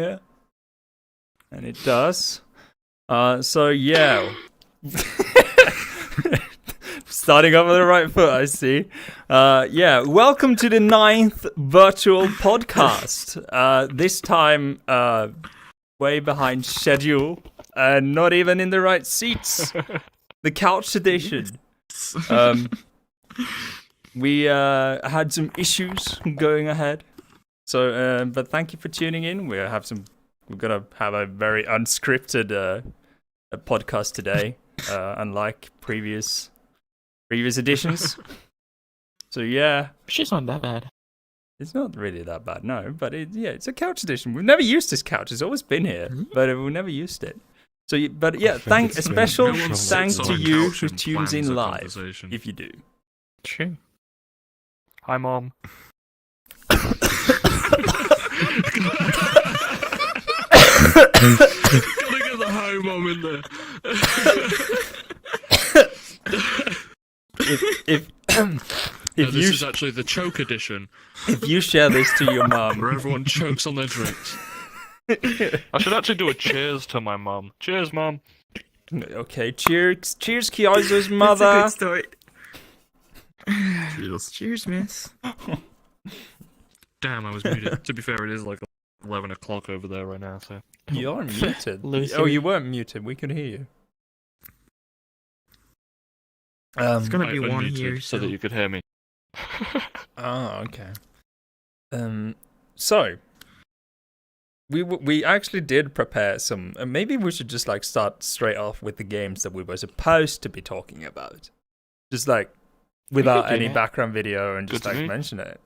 here. And it does. So yeah. Starting off on the right foot, I see. Yeah, welcome to the 9th virtual podcast. This time, way behind schedule, and not even in the right seats. The couch edition. We had some issues going ahead. So, but thank you for tuning in. We're gonna have a very unscripted podcast today, unlike previous editions. So yeah, she's not that bad. It's not really that bad, no. But it's a couch edition. We've never used this couch. It's always been here, but we've never used it. So, a special thanks to you who tunes in live, if you do. True. Hi, Mom. Gotta get the hi mom in there. If this is actually the choke edition. If you share this to your mom, where everyone chokes on their drinks. I should actually do a cheers to my mom. Cheers, Mom. Okay, cheers, Kyozo's mother. That's a good start. Cheers. Cheers, miss. Damn, I was muted. To be fair, it is like 11 o'clock over there right now, so... You're muted. Lucy. Oh, you weren't muted. We could hear you. It's gonna be one unmuted here, So that you could hear me. Oh, okay. So we actually did prepare some. Maybe we should just start straight off with the games that we were supposed to be talking about, just without any background video and just mention it.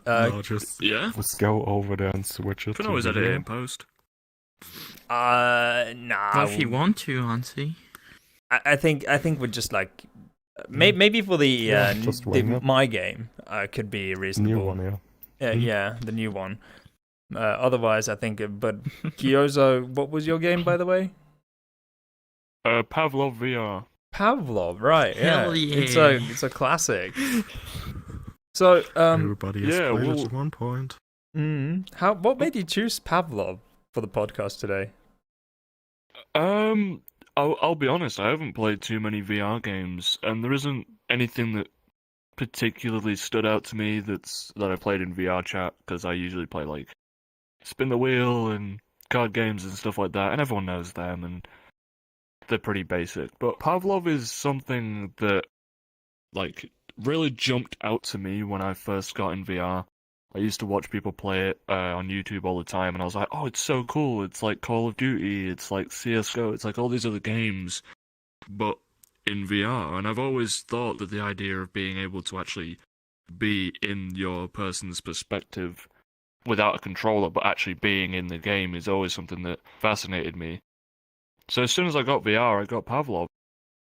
Let's go over there and switch it. Can always edit it in post. Nah. Well, if you want to, Hansi. I think we're just maybe for the my game could be reasonable. New one, yeah. Yeah, the new one. Otherwise, I think. But Kyozo, what was your game, by the way? Pavlov VR. Pavlov, right? Yeah, Hell yeah. It's a classic. So Everybody has played it at one point. What made you choose Pavlov for the podcast today? I'll be honest, I haven't played too many VR games, and there isn't anything that particularly stood out to me that I played in VRChat, because I usually play Spin the Wheel and card games and stuff like that, and everyone knows them, and they're pretty basic. But Pavlov is something that really jumped out to me when I first got in VR. I used to watch people play it on YouTube all the time, and I was like, oh, it's so cool. It's like Call of Duty, it's like CSGO, it's like all these other games, but in VR. And I've always thought that the idea of being able to actually be in your person's perspective without a controller, but actually being in the game is always something that fascinated me. So as soon as I got VR, I got Pavlov,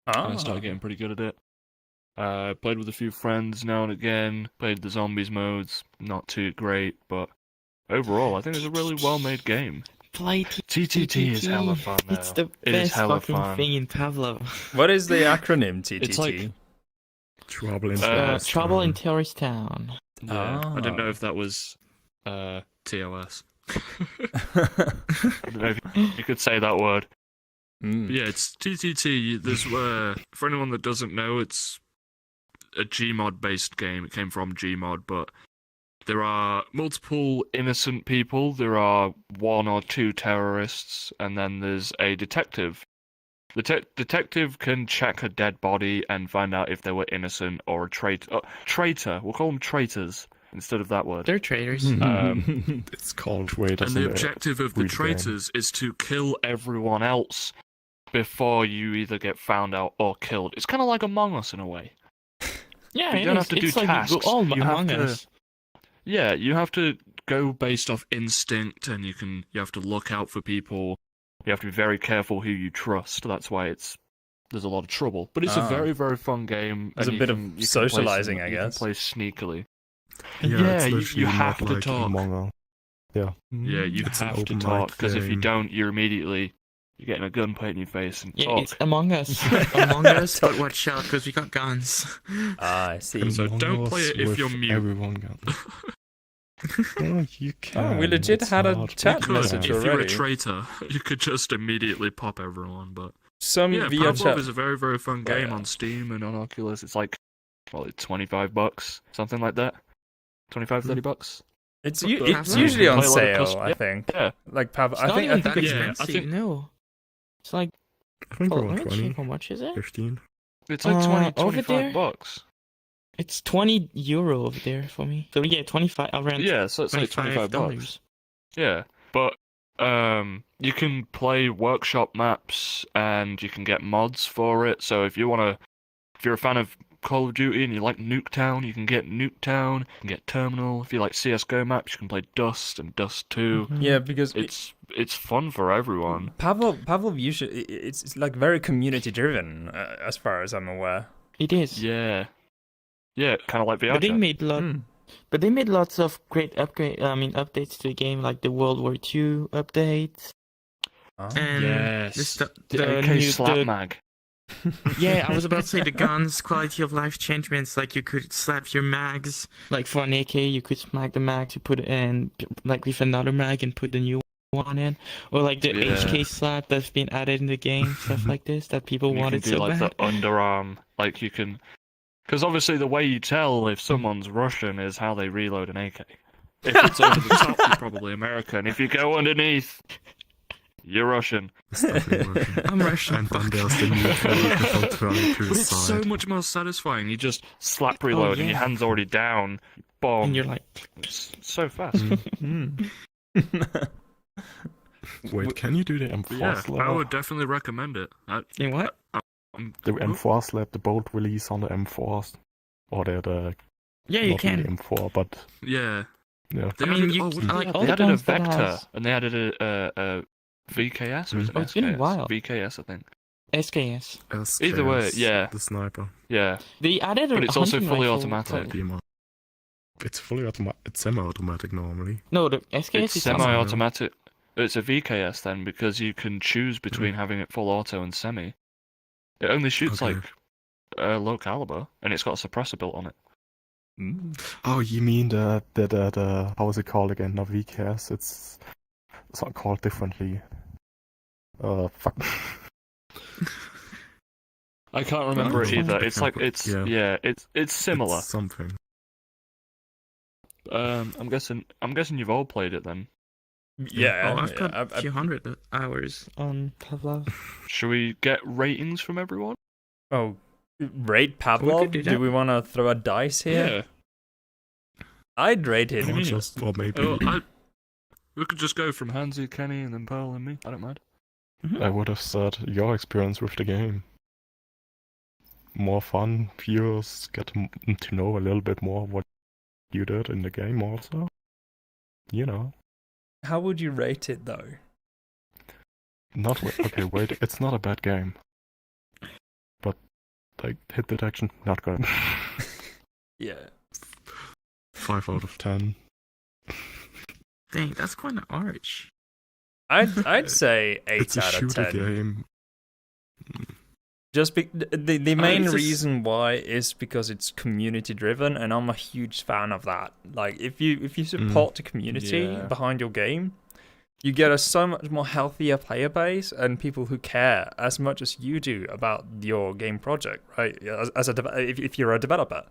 and I started getting pretty good at it. Played with a few friends now and again, played the zombies modes, not too great, but overall I think it's a really well-made game. Play TTT is hella fun though. It's the It is best hella fucking fun. thing in Pavlov. What is the acronym TTT? It's like Trouble in Trouble in Terrorist Town. Yeah, I didn't know if that was TOS. I don't know if you could say that word. Yeah, it's TTT. There's for anyone that doesn't know, it's a Gmod based game. It came from Gmod, but there are multiple innocent people. There are one or two terrorists, and then there's a detective. The detective can check a dead body and find out if they were innocent or a traitor. Traitor. We'll call them traitors instead of that word. They're traitors. It's called traitors. And the objective of the traitors is to kill everyone else before you either get found out or killed. It's kind of like Among Us in a way. Yeah, you don't have to do tasks. Like all you Among have Us. Yeah, you have to go based off instinct, and you have to look out for people. You have to be very careful who you trust. That's why there's a lot of trouble. But it's a very, very fun game. There's a bit of socializing, I guess. You can play sneakily. Yeah, you have to talk. Yeah. Yeah, you have to talk, because if you don't, you're getting a gun put in your face and talk. It's Among Us. Among Us, but watch out, because we got guns. I see. So don't play it if you're mute. Everyone gun. Oh, you can. we legit it's had a hard. chat Could, message if you're a already. traitor, you could just immediately pop everyone. But Some yeah, VR Pavlov chat. is a very, very fun game Yeah. on Steam and on Oculus, it's like, well, it's $25, something like that. 25, $30. It's What the it's hell? usually on Play a lot of sale, custom- I think. Yeah, Like Pav, It's I not think even that it's yeah, I expensive. think- No, it's like I think well, around let me 20, check how much is it? 15. it's like 20, over there? $25. It's €20 over there for me. So yeah, 25 around Yeah, so it's like $25. Yeah, but you can play workshop maps and you can get mods for it. So if you're a fan of Call of Duty and you like Nuketown, you can get Nuketown. You can get Terminal. If you like CS:GO maps, you can play Dust and Dust 2. Yeah, because It's fun for everyone. Pavlov usually it's like very community driven, as far as I'm aware. It is. Yeah, kind of like But they VRChat. made But they made lots of great updates to the game, like the World War II update. And Yes, the the AK new slap mag. Yeah, I was about to say the guns quality of life changements. Like you could slap your mags. Like for an AK, you could smack the mag to put it in, like with another mag and put the new one in. Or like the Yeah. HK slap that's been added in the game, stuff like this that people You wanted can do so like bad. the underarm, like you can, because obviously the way you tell if someone's Russian is how they reload an AK. If it's over the top, you're probably American. If you go underneath, you're Russian. It's definitely working. I'm Russian. And then there's the new vertical turn to But the it's so side. much more satisfying. You just slap reload and your yeah. hand's already down. Bomb. And you're like, It's so fast. Mm. Wait, can you do the M4 Yeah, I slap? would definitely recommend it. in what? The M4 slap, the bolt release on the M4s. Or the Yeah, you not really can. M4, but Yeah. yeah. They I mean, added- you- oh, I like all They the added a guns that Vector has and they added a VKS or is it Oh, it's been a SKS? while. VKS, I think. SKS. Either way, SKS, yeah. The sniper. Yeah. They added But a it's also hunting fully rifle. automatic. It's fully automatic. It's semi-automatic normally. No, the SKS It's is semi-automatic. It's a VKS then because you can choose between having it full auto and semi. It only shoots Okay. like low caliber and it's got a suppressor built on it. Oh, you mean the how is it called again? Not VKS. It's not called differently. Fuck. I can't remember it either. It's like Yeah. it's similar. It's something. I'm guessing you've all played it then. Yeah, Oh, I've got yeah, a few hundred hours on Pavlov. Should we get ratings from everyone? oh, rate Pavlov? do Do that. we want to throw a dice here? I'd rate it. Or just, or maybe we could just go from From Hansi, Kenny, and then Pearl and me. I don't mind. I would have said your experience with the game. More fun, viewers get to know a little bit more what you did in the game also. You know. How would you rate it though? Okay, wait, it's not a bad game. But, like, hit detection, not good. Yeah. 5 out of 10. Dang, that's quite an arch. I'd say 8 It's a out of shooter 10. game. Just the main it's just- reason why is because it's community driven, and I'm a huge fan of that. Like if you support the community Yeah. behind your game, you get a so much more healthier player base and people who care as much as you do about your game project, right? If you're a developer,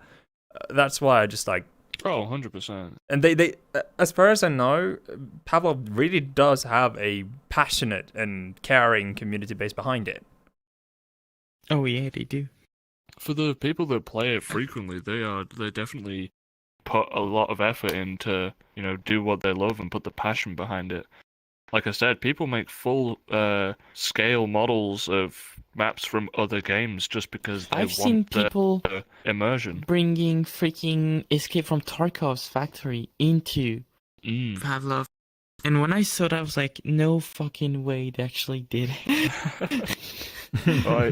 that's why I just like. Oh, 100%. And they as far as I know, Pavlov really does have a passionate and caring community base behind it. Oh yeah, they do. For the people that play it frequently, they definitely put a lot of effort into, do what they love and put the passion behind it. Like I said, people make full scale models of maps from other games just because they I've want seen people the immersion. bringing freaking Escape from Tarkov's factory into Pavlov. And when I saw that, I was like, no fucking way they actually did it.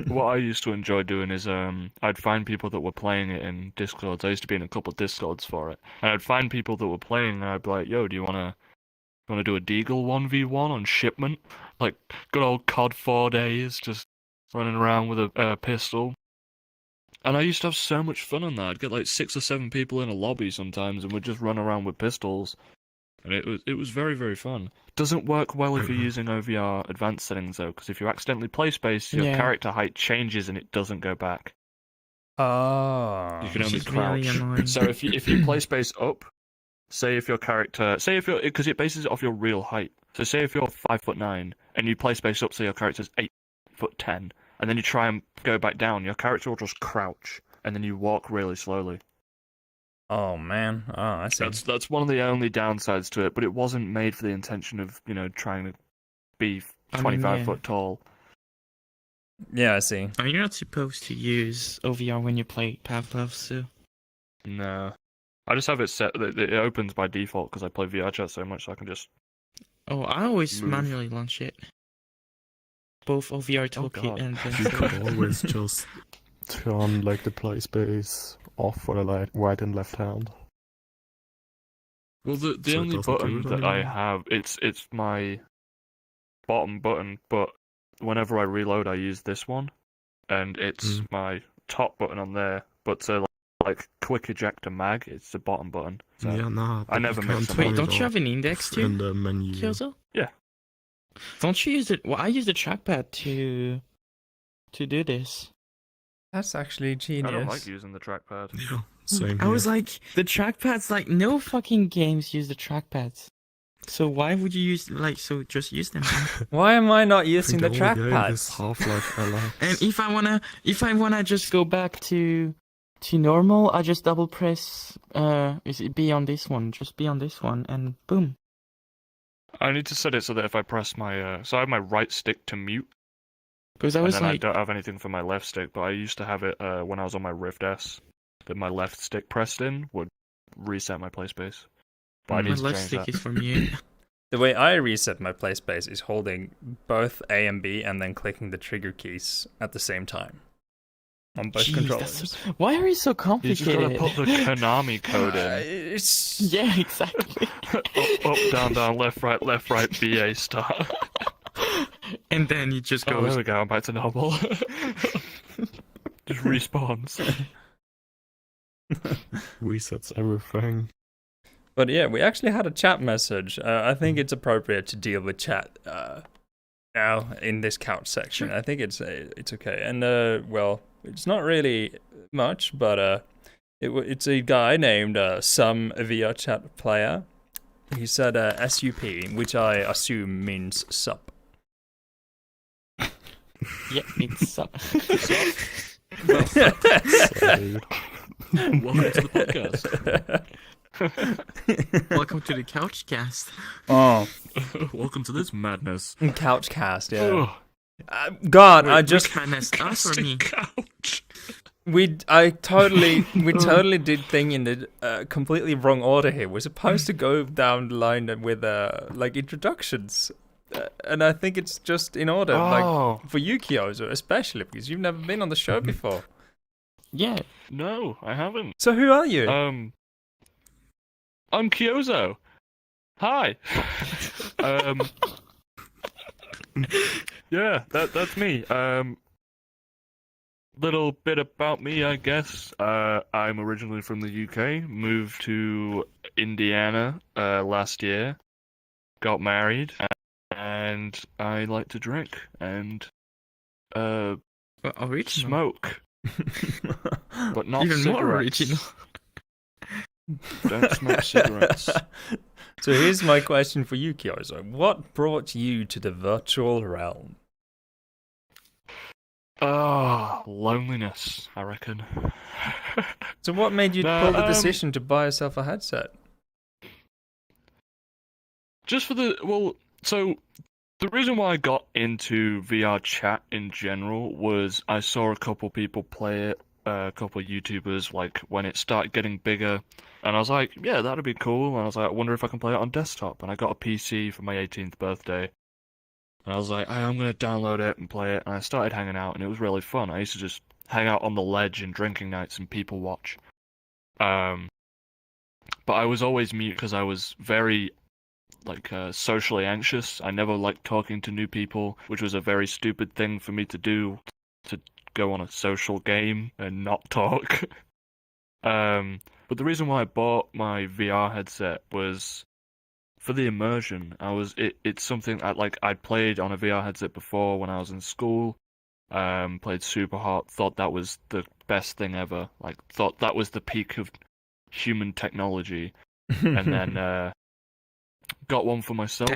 What I used to enjoy doing is I'd find people that were playing it in Discords. I used to be in a couple of Discords for it, and I'd find people that were playing, and I'd be like, "Yo, do you wanna do a Deagle 1v1 on shipment? Like good old COD 4 days, just running around with a pistol." And I used to have so much fun on that. I'd get like 6 or 7 people in a lobby sometimes, and we'd just run around with pistols. And it was very, very fun. Doesn't work well if you're using OVR advanced settings though, because if you accidentally play space, your character height changes and it doesn't go back. Oh. You can only Which is really crouch. annoying. So if you play space up, because it bases it off your real height. So say if you're 5'9" and you play space up, so your character's 8'10", and then you try and go back down, your character will just crouch, and then you walk really slowly. Oh man. Oh, I see. That's one of the only downsides to it, but it wasn't made for the intention of, trying to be 25 foot tall. Yeah, I see. Oh, you're not supposed to use OVR when you play Pavlov, so... No. I just have it set that it opens by default because I play VRChat so much, so I can just... Oh, I always Move. manually launch it. Both OVR God. toolkit and... You could always just turn like the play space off for the right and left hand. Well, the So it only doesn't do button it that I anymore? have, it's my bottom button, but whenever I reload I use this one, and it's my top button on there, but to like quick eject a mag, it's the bottom button. So Yeah, nah. I never you can't mix them Wait, up. don't you have an index too, in the menu? Kyozo? Yeah. Don't you use it? Well, I use the trackpad to do this. That's actually I genius. don't like using the trackpad. Yeah, same I here. was like, the trackpads, like, no fucking games use the trackpads. So why would you use, just use them? Why am I not I using think the only game is trackpads? Half-Life Alyx. And if I wanna just go back to normal, I just double press, is it be on this one? Just be on this one, and boom. I need to set it so that if I press my so I have my right stick to mute, Because I and was then I like, don't have anything for my left stick, but I used to have it when I was on my Rift S, that my left stick pressed in would reset my play space. But I my need to left change stick that. is for mute. The way I reset my play space is holding both A and B and then clicking the trigger keys at the same time on both Jeez, controllers. Why are you so You just gotta complicated? put the Konami code in. It's Yeah, exactly. Up, down, down, left, right, BA start. And then you just Oh, go. there we go, I'm back to normal. Just respawns. Resets everything. But yeah, we actually had a chat message. I think it's appropriate to deal with chat now in this couch section. I think it's okay. And well, it's not really much, but it's a guy named some VRChat player. He said SUP, which I assume means sup. Yeah, it's So, Welcome to the podcast. Welcome to the Couchcast. Oh, Welcome to this madness. couch cast, yeah. Ugh. God, Wait, I just Madness, us or me? Couch. we totally did thing in the completely wrong order here. We're supposed to go down the line with like introductions, and I think it's just in order, Oh, like for you, Kyozo, especially because you've never been on the show before. Yeah. no, I haven't. So who are you? I'm Kyozo. Hi. Yeah, that's me. Little bit about me, I guess. I'm originally from the UK, moved to Indiana last year, got married, and I like to drink and Original. smoke, but not Even cigarettes. more original. Don't smoke cigarettes. So here's my question for you, Kyozo. What brought you to the virtual realm? Loneliness, I reckon. So what made you No, pull the decision to buy yourself a headset? Just for so the reason why I got into VR chat in general was I saw a couple people play it, a couple of YouTubers, like when it started getting bigger, and I was like, yeah, that'd be cool. And I was like, I wonder if I can play it on desktop. And I got a PC for my 18th birthday, and I was like, I'm gonna download it and play it. And I started hanging out, and it was really fun. I used to just hang out on the ledge and drinking nights and people watch. But I was always mute because I was very socially anxious. I never liked talking to new people, which was a very stupid thing for me to do, to go on a social game and not talk. But the reason why I bought my VR headset was for the immersion. It's something I'd played on a VR headset before when I was in school. Played super hard. Thought that was the best thing ever. Like, thought that was the peak of human technology. And then got one for myself.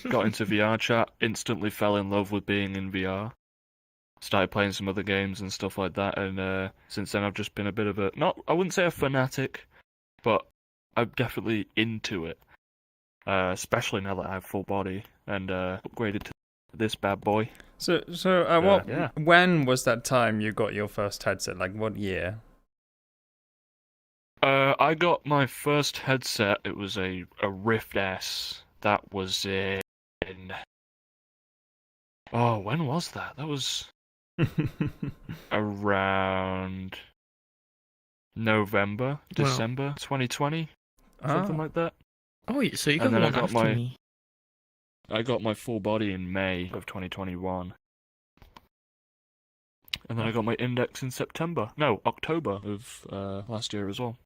Got into VRChat. Instantly fell in love with being in VR. Started playing some other games and stuff like that. And since then, I've just been a bit of I wouldn't say a fanatic, but I'm definitely into it. Especially now that I have full body and upgraded to this bad boy. So when was that time you got your first headset? Like, what year? I got my first headset. It was a Rift S. That was in. Oh, when was that? That was around November, December 2020, something like that. Oh, so you got one after me. I got my full body in May of 2021. And then I got my Index in October of last year as well.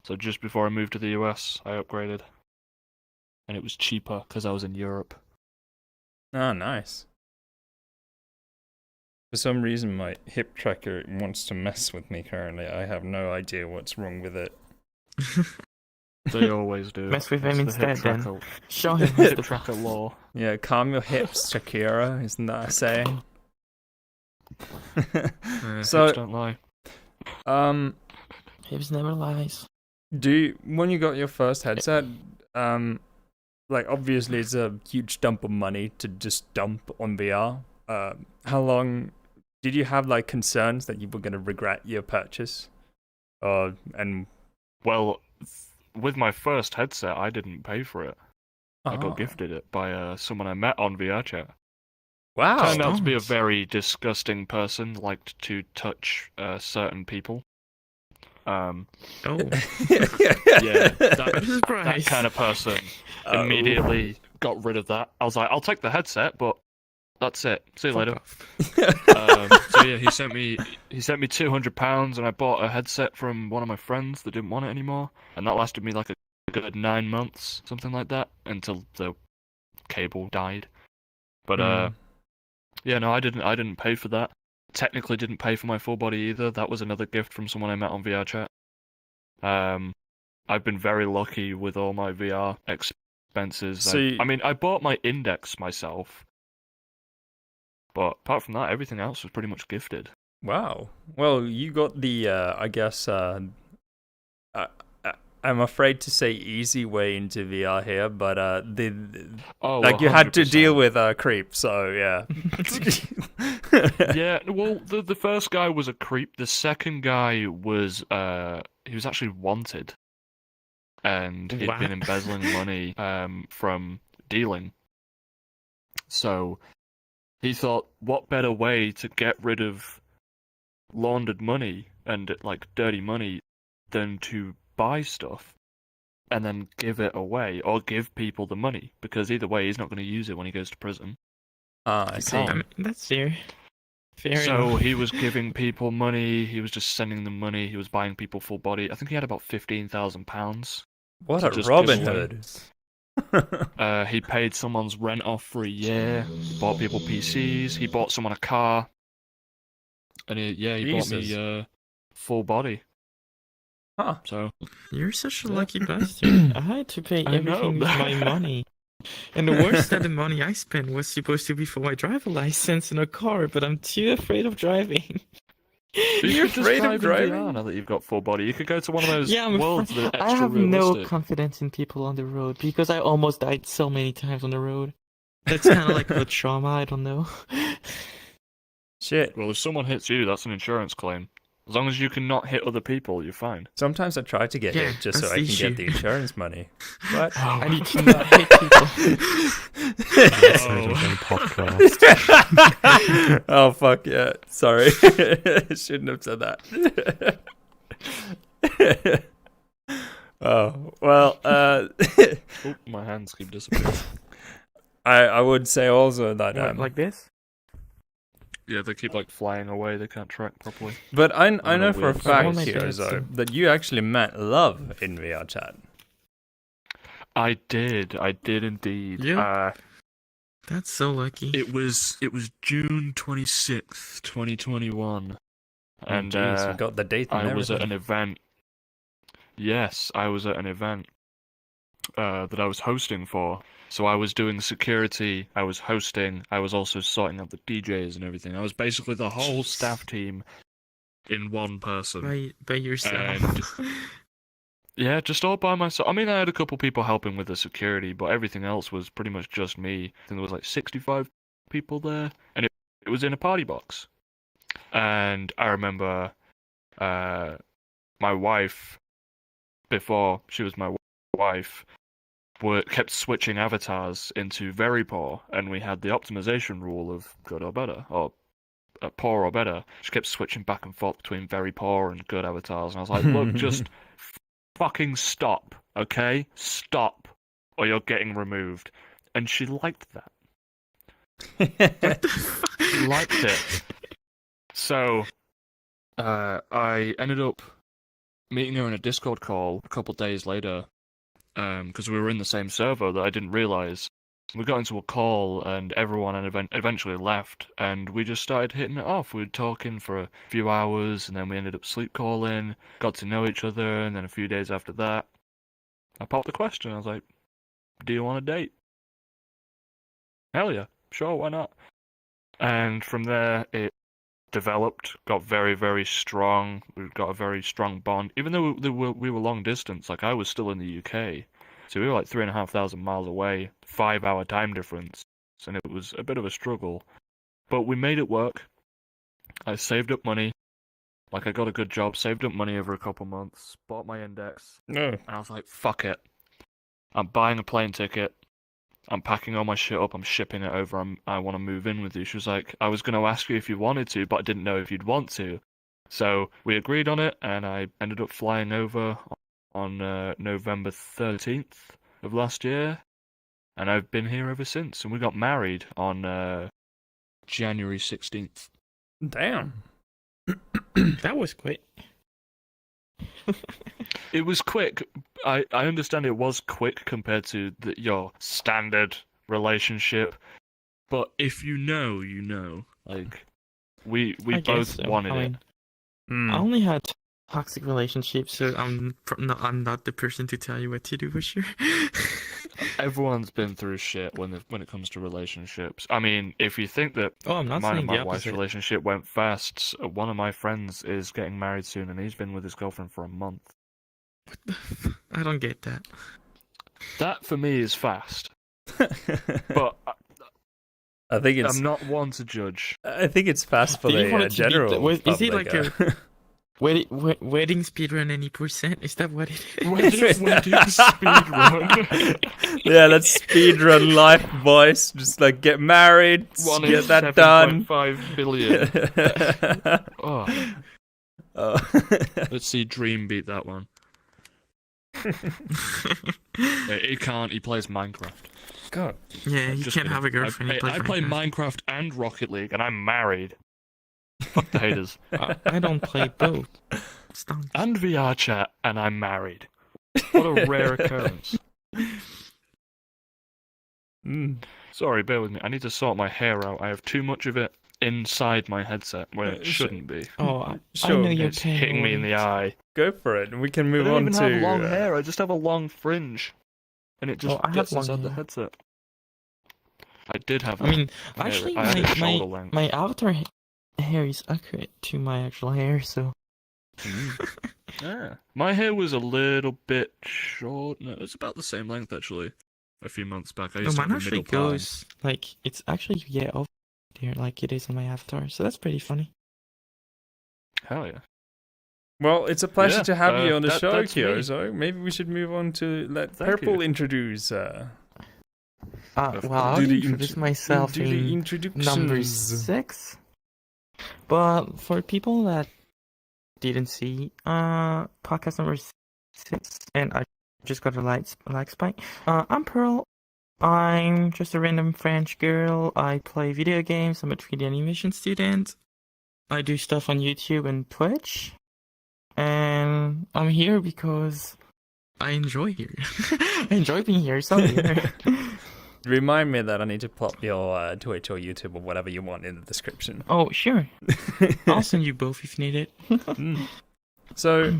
So just before I moved to the US, I upgraded. And it was cheaper because I was in Europe. Oh, nice. For some reason, my hip tracker wants to mess with me currently. I have no idea what's wrong with it. They always do. Mess with him instead, then. Show him the hip tracker law. Yeah, calm your hips, Shakira. Isn't that a saying? So, hips don't lie. Hips never lies. When you got your first headset, like, obviously it's a huge dump of money to just dump on VR. How long did you have, like, concerns that you were going to regret your purchase? Well, with my first headset, I didn't pay for it. I got gifted it by someone I met on VRChat. Wow. Turned out to be a very disgusting person, liked to touch certain people. Oh. Yeah, that kind of person. Immediately got rid of that. I was like, I'll take the headset, but that's it. See you later. So yeah, he sent me £200, and I bought a headset from one of my friends that didn't want it anymore, and that lasted me like a good 9 months, something like that, until the cable died. But yeah, no, I didn't pay for that. Technically, didn't pay for my full body either. That was another gift from someone I met on VRChat. I've been very lucky with all my VR expenses. I mean, I bought my Index myself. But apart from that, everything else was pretty much gifted. Wow. Well, you got the, I guess, I'm afraid to say easy way into VR here, but you had to deal with creep, so yeah. Yeah, well, the first guy was a creep. The second guy was he was actually wanted, and he'd been embezzling money from dealing. So he thought, what better way to get rid of laundered money and like dirty money than to buy stuff and then give it away or give people the money, because either way he's not going to use it when he goes to prison. I see. I mean, that's fair. So enough. he was giving people money, he was just sending them money, he was buying people full body. I think he had about £15,000. What a Robin Hood. He paid someone's rent off for a year, bought people PCs, he bought someone a car, and he bought me full body. Huh. So You're such a lucky bastard. I had to pay everything with my money. And the worst that the money I spent was supposed to be for my driver license and a car, but I'm too afraid of driving. You're afraid of driving? VR now that you've got full body. You could go to one of those worlds that are I have extra no realistic. confidence in people on the road because I almost died so many times on the road. That's kind of like a trauma, I don't know. Shit. Well, if someone hits you, that's an insurance claim. As long as you can not hit other people, you're fine. Sometimes I try to get hit just so I can get the insurance money. What? I need to not hit people. Podcast. Oh, fuck yeah. Sorry. Shouldn't have said that. Oh, well, My hands keep disappearing. I would say also that... Like this? Yeah, they keep like flying away. They can't track properly. But I don't know know for a weird fact, stuff. Kyozo, that you actually met love in VRChat. I did indeed. Yeah. That's so lucky. It was June 26th, 2021. And Jeez, you got the date and I was at everything. an event. Yes, I was at an event that I was hosting for. So I was doing security, I was hosting, I was also sorting out the DJs and everything. I was basically the whole staff team. in one person. By yourself. Yeah, just all by myself. I mean, I had a couple people helping with the security, but everything else was pretty much just me. I think there was like 65 people there, and it was in a PartyBox. And I remember my wife, before she was my wife, kept switching avatars into very poor, and we had the optimization rule of good or better, or poor or better. She kept switching back and forth between very poor and good avatars, and I was like, look, just fucking stop, okay? Stop, or you're getting removed. And she liked that. She liked it. So, I ended up meeting her in a Discord call a couple days later, because we were in the same server that I didn't realize. We got into a call, and everyone eventually left, and we just started hitting it off. We were talking for a few hours, and then we ended up sleep calling, got to know each other, and then a few days after that, I popped the question. I was like, do you want a date? Hell yeah, sure, why not? And from there, it developed, got very, very strong. We got a very strong bond. Even though we were long distance, like I was still in the UK, so we were like 3,500 miles away, 5-hour time difference, and it was a bit of a struggle. But we made it work. I saved up money. Like, I got a good job, saved up money over a couple months, bought my index, and I was like, fuck it. I'm buying a plane ticket. I'm packing all my shit up, I'm shipping it over, I want to move in with you. She was like, I was going to ask you if you wanted to, but I didn't know if you'd want to. So we agreed on it, and I ended up flying over on November 13th of last year, and I've been here ever since. And we got married on January 16th. Damn. That was quick. It was quick. I understand it was quick compared to your standard relationship, but if you know, you know. Like, we both so. wanted it. I only had toxic relationships, so I'm not the person to tell you what to do for sure. Everyone's been through shit when it comes to relationships. I mean, if you think that I'm not mine saying and the my wife's opposite. relationship went fast, one of my friends is getting married soon, and he's been with his girlfriend for a month. I don't get that. That for me is fast, but I think it's. I'm not one to judge. I think it's fast for Do you want the it to be general. is he public, like a wedding speedrun any percent? Is that what it is? Wedding speedrun. Yeah, let's speedrun life, boys. Just like get married, One get in that done. 7.5 billion. Oh. Let's see Dream beat that one. He can't. He plays Minecraft. God. Yeah, you Just can't kidding. have a girlfriend. I play Minecraft and Rocket League, and I'm married. Fuck the haters. I don't play both. Stop. And VRChat, and I'm married. What a rare occurrence. Sorry, bear with me. I need to sort my hair out. I have too much of it inside my headset when it shouldn't be. Oh, Sure, I know you're It's hitting me in the eye. Go for it, and we can I move don't on even to. have long hair. I just have a long fringe, and it just I have gets long inside the hair. headset. I did have. I mean, Yeah, actually, I had it shoulder length. my avatar hair is accurate to my actual hair, so. Yeah. My hair was a little bit short. No, it's about the same length actually. A few months back, I No, used to mine have a actually middle part. goes like it's actually over there, like it is on my avatar. So that's pretty funny. Hell yeah. Well, it's a pleasure Yeah, to have you on the show, that's me. Kyozo. Maybe we should move on to let Thank Pearlple you. introduce. Well, I'll do the introduce myself do the in introductions. number 6. But for people that didn't see podcast number 6, and I just got a like spike. I'm Pearl, I'm just a random French girl. I play video games. I'm a 3D animation student. I do stuff on YouTube and Twitch. And I'm here because I enjoy here. I enjoy being here, so I'm here. Remind me that I need to pop your Twitch or YouTube or whatever you want in the description. Oh, sure. I'll send you both if you need it. So,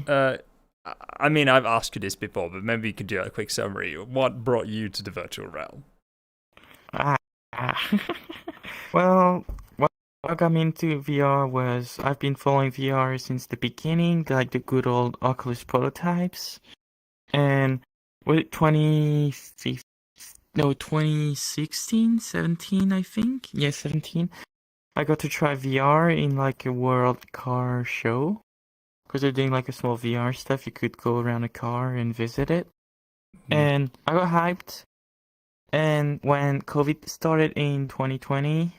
I mean, I've asked you this before, but maybe you could do a quick summary. What brought you to the virtual realm? Well, what got me into VR was I've been following VR since the beginning, like the good old Oculus prototypes. And with 2016, 17, I think. Yeah, 17. I got to try VR in like a World Car show. Because they're doing like a small VR stuff. You could go around a car and visit it. And I got hyped. And when COVID started in 2020,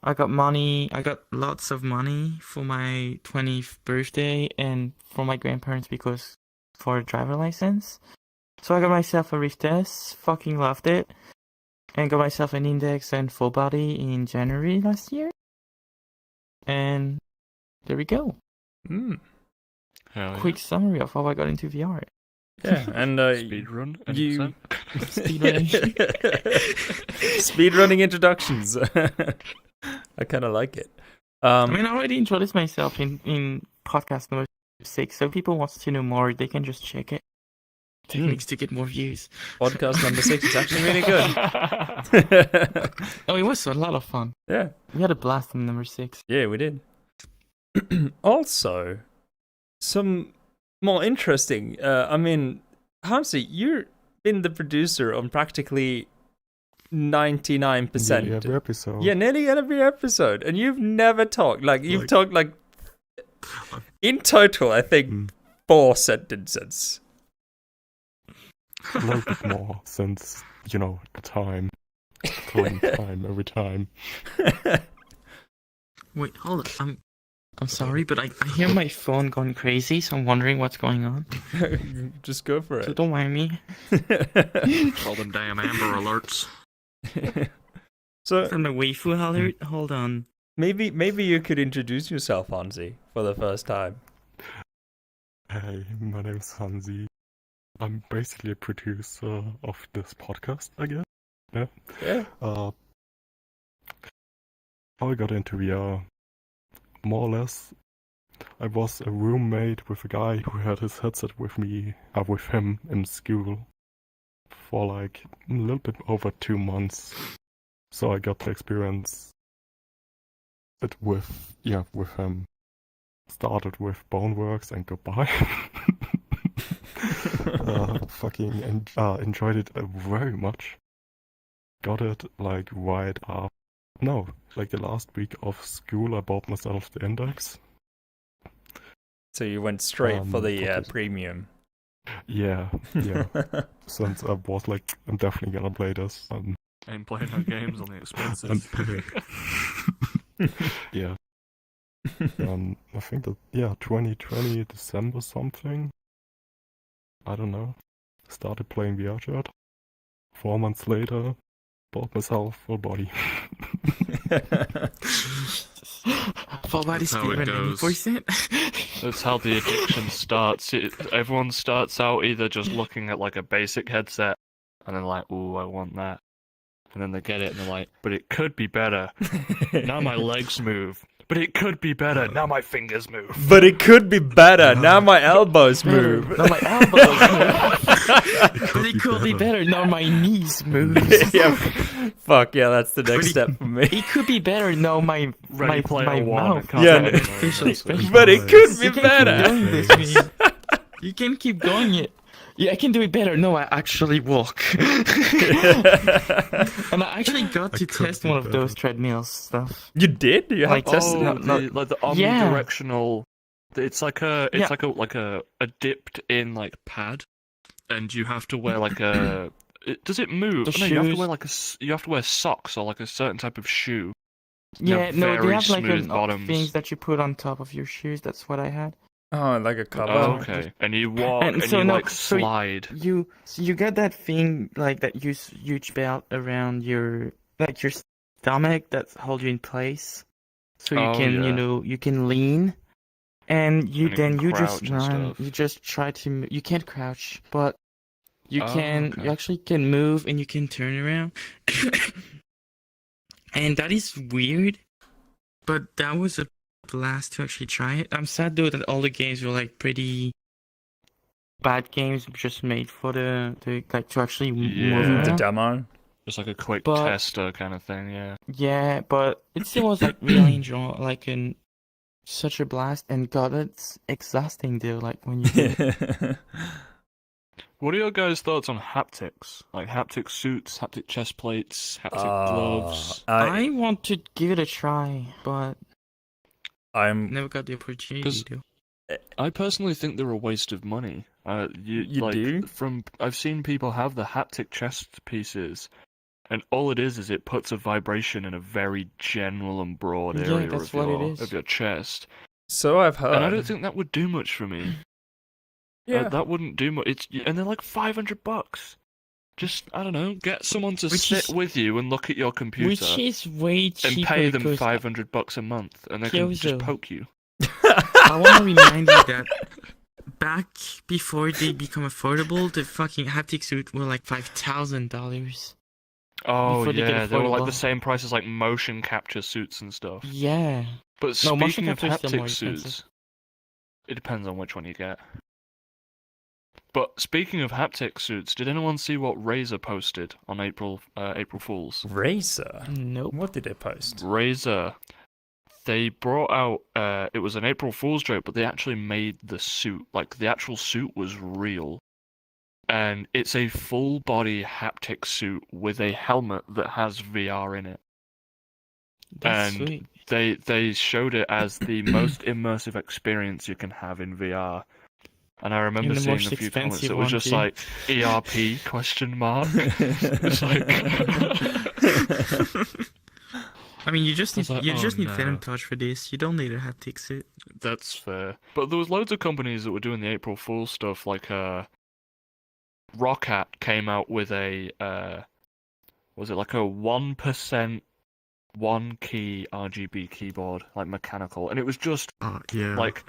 I got money. I got lots of money for my 20th birthday and for my grandparents because for a driver license. So I got myself a Rift S, fucking loved it, and got myself an Index and full body in January last year. And there we go. Quick summary of how I got into VR. Yeah, and Speedrun. you Speedrunning. speedrunning introductions. I kind of like it. I mean, I already introduced myself in podcast number 6, so if people wants to know more, they can just check it. Techniques to get more views. Podcast number 6 is actually really good. Oh, it was a lot of fun. Yeah. We had a blast on number 6. Yeah, we did. Also, some more interesting. I mean, Hansi, you've been the producer on practically 99%. Nearly every episode. Yeah, nearly every episode, and you've never talked. Like you've talked like in total, I think 4 sentences. A little bit more since, the time. Killing time every time. Wait, hold on. I'm sorry, but I hear my phone going crazy, so I'm wondering what's going on. Just go for So it. don't mind me. All them damn Amber Alerts. So From the waifu alert? Hold on. maybe you could introduce yourself, Hansi, for the first time. Hey, my name's Hansi. I'm basically a producer of this podcast, I guess. Yeah. How I got into VR, more or less, I was a roommate with a guy who had his headset with him in school for like a little bit over 2 months. So I got to experience it with him. Started with Boneworks and goodbye. Enjoyed it very much. Got it like right after. No, like the last week of school, I bought myself the Index. So you went straight for the okay. premium. Yeah. Since I was like, I'm definitely gonna play this. Ain't playing no games on the expensive. Yeah. I think that 2020 December something. I don't know. Started playing VRChat. 4 months later, bought myself full body. Full body That's how it speed goes. 80%. That's how the addiction starts. Everyone starts out either just looking at like a basic headset and then like, ooh, I want that. And then they get it and they're like, but it could be better. Now my legs move. But it could be better. Now my fingers move. But it could be better. Now my elbows move. Now my elbows move. But it could be better. Now my knees move. Yeah. Fuck yeah, that's the next step for me. It could be better. Now my Ready Player my One. mouth. Yeah. Special. But it could be You can better. keep doing this, man. You can keep going it. Yeah, I can do it better. No, I actually walk. And I actually got to test one of those treadmills stuff. You did? You Like, have tested Oh, it? like the Yeah. omnidirectional. It's like a dipped in like pad. And you have to wear Wear like a. Does it move? The No, you have to shoes. wear you have to wear socks or like a certain type of shoe. Yeah, no, they very have like smooth bottoms. things that you put on top of your shoes. That's what I had. Oh, like a cover. Oh, okay. And you walk and so you no, like so slide. you get that thing like that huge belt around your stomach that hold you in place, so you Oh, can yeah. you can lean, and And you can you just crouch and run. stuff. You just try to you can't crouch, but you Oh, can okay. you actually can move and you can turn around, and that is weird. But that was a blast to actually try it. I'm sad though that all the games were like pretty bad games just made for the like to actually move Yeah. The around. demo. Just like a quick But tester kind of thing, yeah. yeah, but it still was like really enjoyable, like such a blast. And God, it's exhausting though. Like when you do it. What are your guys' thoughts on haptics? Like haptic suits, haptic chest plates, haptic gloves? I want to give it a try, but I'm. never got the opportunity 'Cause to. I personally think they're a waste of money. You like, do? I've seen people have the haptic chest pieces, and all it is it puts a vibration in a very general and broad Yeah, area that's of what it your is. of your chest. So I've heard. And I don't think that would do much for me. Yeah. That wouldn't do much. And they're like $500. Just, I don't know, get someone to Which sit is- with you and look at your computer Which is way and cheaper pay them because $500 a month, and they can just Kyozo. poke you. I want to remind you that back before they become affordable, the fucking haptic suit were like $5,000. Oh Before they get yeah, they were like the affordable. same price as like motion capture suits and stuff. Yeah. But No, motion speaking of capture is still more haptic expensive. suits, it depends on which one you get. But speaking of haptic suits, did anyone see what Razer posted on April Fools? Razer. Nope. What did they post? Razer, they brought out it was an April Fool's joke, but they actually made the suit. Like the actual suit was real. And it's a full body haptic suit with a helmet that has VR in it. That's And sweet. they showed it as the most immersive experience you can have in VR. And I remember And the seeing most a few comments. expensive It was one, just too. like ERP question mark. It's like I mean, you just I need was like, you just oh, need Phantom no. Touch for this. You don't need a haptic suit. That's fair. But there was loads of companies that were doing the April Fool stuff. Like Rockhat came out with a was it like a 1% 1-key RGB keyboard, like mechanical, and it was just Yeah. like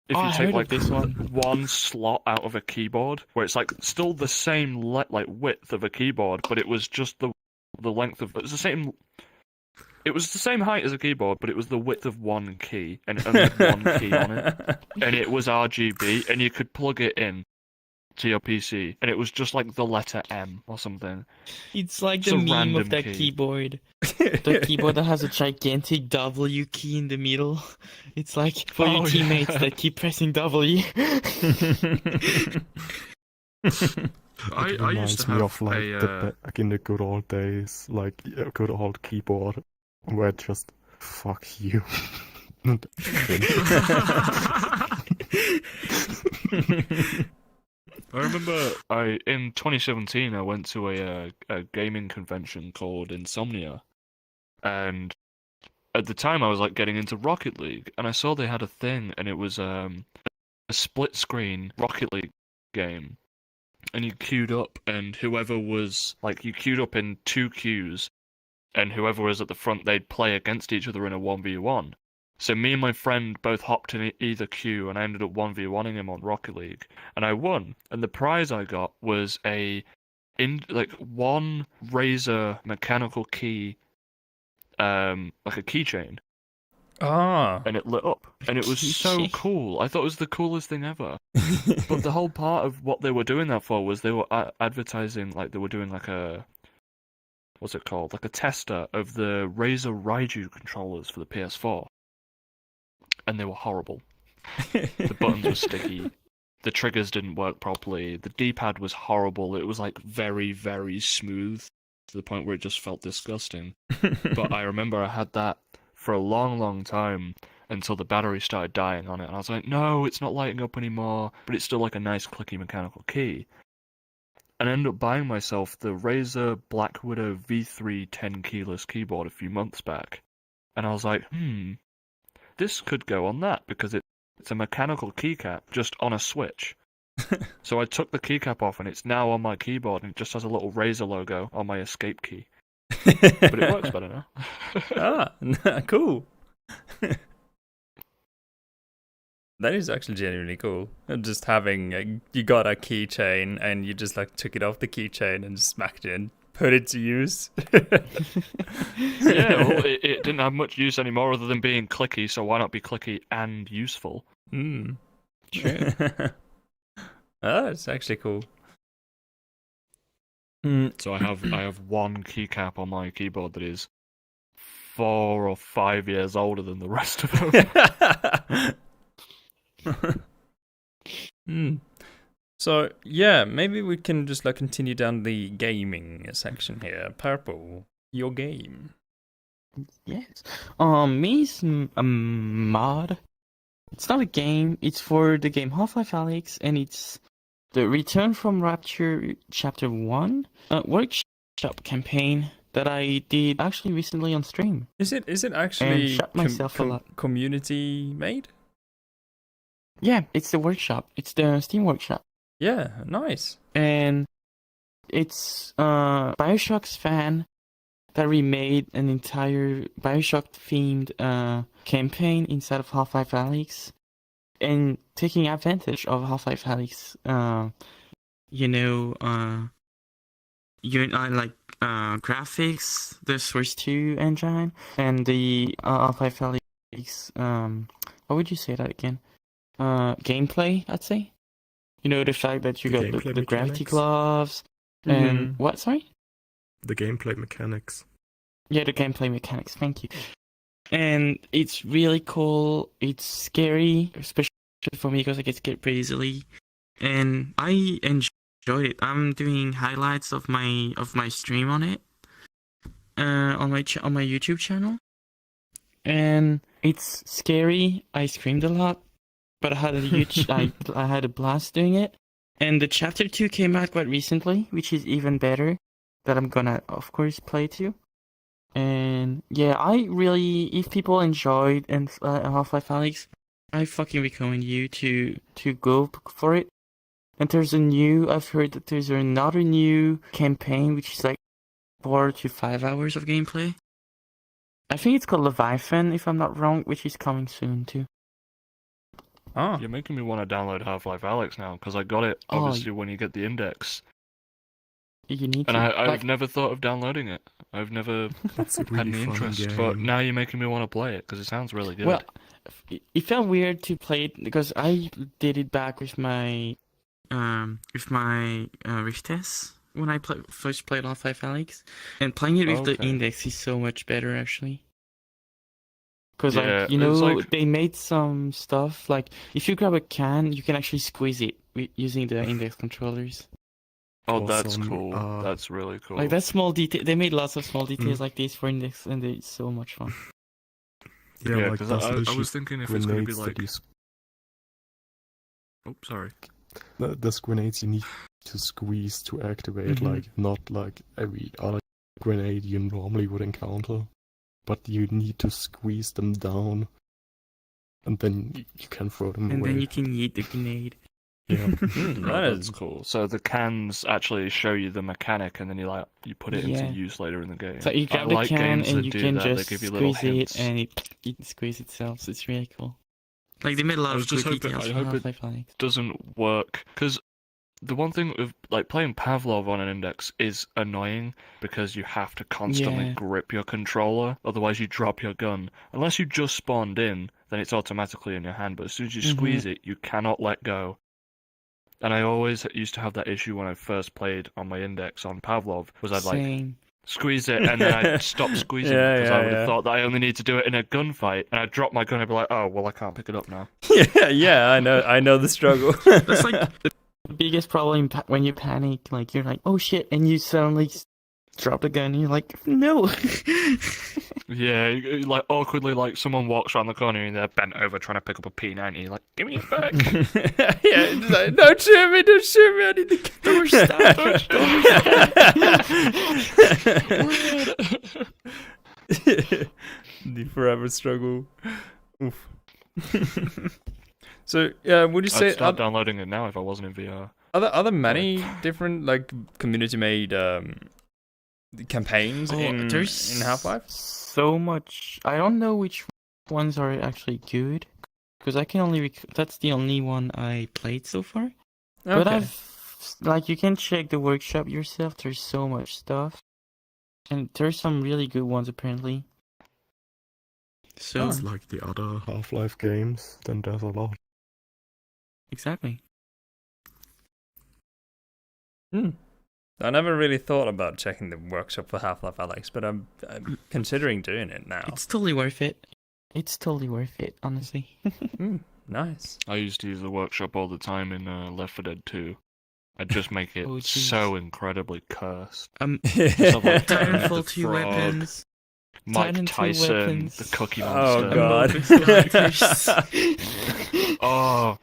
if Oh, you I take heard like of this one. one slot out of a keyboard, where it's like still the same like width of a keyboard, but it was just the length of it's the same. It was the same height as a keyboard, but it was the width of one key, and it only had one key on it, and it was RGB, and you could plug it in to your PC, and it was just like the letter M or something. It's like It's the a meme random of that key. keyboard. The keyboard that has a gigantic W key in the middle. It's like for your Oh, teammates yeah. that keep pressing W. I used Reminds to me have of like back in the good old days, like a good old keyboard, where it just fuck you. I remember in 2017 I went to a gaming convention called Insomnia, and at the time I was like getting into Rocket League, and I saw they had a thing, and it was a split screen Rocket League game, and you queued up, and whoever was like you queued up in two queues, and whoever was at the front they'd play against each other in a 1v1. So me and my friend both hopped in either queue, and I ended up 1v1ing him on Rocket League, and I won. And the prize I got was one Razer mechanical key, like a keychain, and it lit up, and it was so Keychain. cool. I thought it was the coolest thing ever. But the whole part of what they were doing that for was they were advertising, like they were doing like a what's it called, like a tester of the Razer Raiju controllers for the PS4. And they were horrible. The buttons were sticky. The triggers didn't work properly. The D-pad was horrible. It was like very, very smooth to the point where it just felt disgusting. But I remember I had that for a long, long time until the battery started dying on it. And I was like, no, it's not lighting up anymore. But it's still like a nice clicky mechanical key. And I ended up buying myself the Razer Black Widow V3 10 keyless keyboard a few months back. And I was like, this could go on that because It's a mechanical keycap just on a switch. So I took the keycap off, and it's now on my keyboard, and it just has a little Razer logo on my escape key. But it works better now. Cool. That is actually genuinely cool. Just having you got a keychain and you just like took it off the keychain and smacked it and put it to use. Yeah, well, it didn't have much use anymore other than being clicky, so why not be clicky and useful? Mm. True. Oh, it's actually cool. So I have one keycap on my keyboard that is 4 or 5 years older than the rest of them. So yeah, maybe we can just like continue down the gaming section here. Purple, your game. Yes. Me's a mod. It's not a game. It's for the game HalfLife Alyx, and it's the Return from Rapture Chapter 1 workshop campaign that I did actually recently on stream. Is it actually And shot myself a lot. community made? Yeah, it's the workshop. It's the Steam workshop. Yeah, nice. And it's Bioshock's fan that remade an entire Bioshock-themed campaign inside of HalfLife Alyx, and taking advantage of HalfLife Alyx, graphics, the Source 2 engine, and the HalfLife Alyx, how would you say that again? Gameplay, I'd say. You know, the fact that you got the gravity gloves, and what, sorry? The gameplay mechanics. Yeah, the gameplay mechanics, thank you. And it's really cool, it's scary, especially for me because I get scared pretty easily. And I enjoyed it. I'm doing highlights of my stream on it, on my YouTube channel. And it's scary, I screamed a lot, but I had a huge, I had a blast doing it. And the chapter 2 came out quite recently, which is even better, that I'm gonna, of course, play too. And yeah, I really, if people enjoyed Half-Life Alyx, I fucking recommend you to go for it. And I've heard that there's another new campaign, which is like 4 to 5 hours of gameplay. I think it's called Leviathan, if I'm not wrong, which is coming soon too. Oh. You're making me want to download Half-Life Alyx now, because I got it, obviously, when you get the index. You need and to. I've never thought of downloading it. I've never had any interest. Game. But now you're making me want to play it, because it sounds really good. Well, it felt weird to play it, because I did it back with my Riftess when I first played Half-Life Alyx, and playing it with the index is so much better actually. Because they made some stuff like if you grab a can, you can actually squeeze it using the index controllers. Oh, that's Awesome. cool. That's really cool. Like that small detail, they made lots of small details like this for index, and it's so much fun. Yeah, like because I was thinking if it's going to be like. Oh, sorry. There's grenades you need to squeeze to activate, like not like every other grenade you normally would encounter, but you need to squeeze them down, and then you can throw them away. And then you can eat the grenade. Yeah, That's cool. So the cans actually show you the mechanic, and then you put it into use later in the game. So you grab the can and you can just squeeze it, hints. and it squeeze itself. So it's really cool. Like they made a lot of good details. I hope it doesn't work, because the one thing with like playing Pavlov on an index is annoying because you have to constantly grip your controller, otherwise you drop your gun. Unless you just spawned in, then it's automatically in your hand. But as soon as you squeeze it, you cannot let go. And I always used to have that issue when I first played on my index on Pavlov. Was I'd like squeeze it and then I'd stop squeezing because I would have thought that I only need to do it in a gunfight, and I'd drop my gun and I'd be like, oh well, I can't pick it up now. Yeah, I know the struggle. That's like the biggest problem when you panic. Like you're like, oh shit, and you suddenly drop the gun and you're like, no. Yeah, like awkwardly, like someone walks around the corner and they're bent over trying to pick up a P90. You're like, give me it back. Yeah, it's like, don't shoot me, I need the Don't the forever struggle. Oof. So, would you say I'd start downloading it now if I wasn't in VR. are there many different like community-made campaigns in Half-Life? So much. I don't know which ones are actually good, because I can only that's the only one I played so far. But you can check the workshop yourself. There's so much stuff, and there's some really good ones apparently. So It's like the other Half-Life games, then there's a lot. exactly. I never really thought about checking the workshop for Half-Life Alyx, but I'm considering doing it now. It's totally worth it. It's totally worth it, honestly. Nice. I used to use the workshop all the time in Left 4 Dead 2. I'd just make it Oh, jeez. so incredibly cursed. Oh Like Titanfall the 2 Frog, weapons. Mike Titan 2 Tyson, weapons. the Cookie god. Monster. Oh,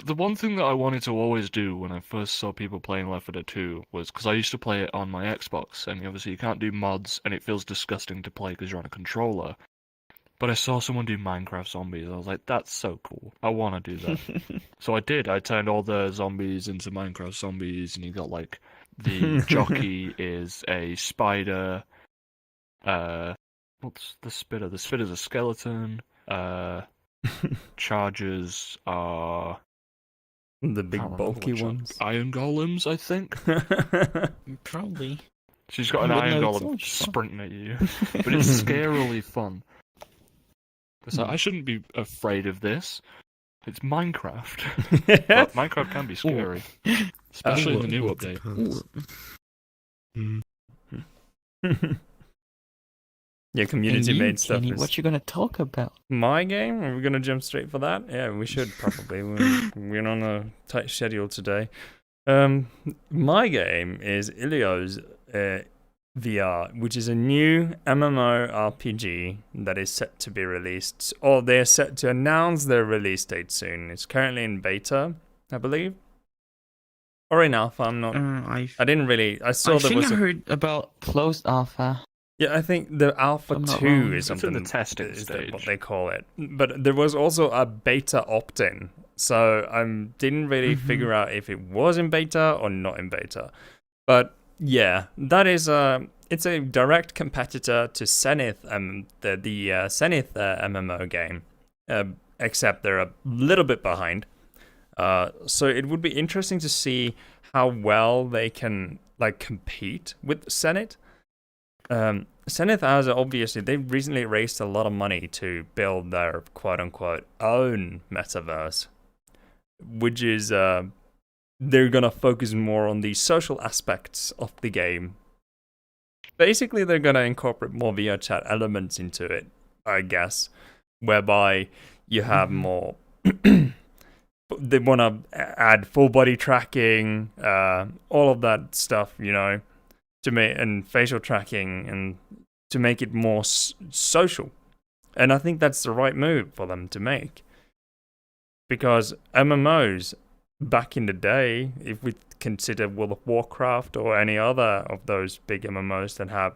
the one thing that I wanted to always do when I first saw people playing Left 4 Dead 2 was because I used to play it on my Xbox, and obviously you can't do mods, and it feels disgusting to play because you're on a controller. But I saw someone do Minecraft zombies. I was like, that's so cool. I want to do that. So I did. I turned all the zombies into Minecraft zombies, and you got like the jockey is a spider. What's the spitter? The spitter's a skeleton. Chargers are The big can't remember bulky which ones. iron golems, I think. Probably. She's got an You would iron know so golem much fun. sprinting at you, but it's scarily fun. It's like, I shouldn't be afraid of this. It's Minecraft. But Minecraft can be scary, especially in the new update. Yeah, community-made stuff. Kenny, Is... what you gonna talk about? My game? Are we gonna jump straight for that? Yeah, we should probably. We're on a tight schedule today. My game is Olios VR, which is a new MMORPG that is set to be released, or they're set to announce their release date soon. It's currently in beta, I believe, or in alpha. I'm not. I didn't really. I saw there was. I heard about closed alpha. Yeah, I think the Alpha I'm not 2 wrong. is It's something. in the testing is stage. what they call it. But there was also a beta opt-in, so I didn't really figure out if it was in beta or not in beta. But yeah, that is it's a direct competitor to Zenith, the Zenith MMO game, except they're a little bit behind. So it would be interesting to see how well they can like compete with Zenith. Zenith has obviously they've recently raised a lot of money to build their quote-unquote own metaverse, which is they're gonna focus more on the social aspects of the game. Basically, they're gonna incorporate more VRChat elements into it, I guess, whereby you have more. They want to add full body tracking, all of that stuff, you know. To make and facial tracking and to make it more social, and I think that's the right move for them to make, because MMOs back in the day, if we consider World of Warcraft or any other of those big MMOs that have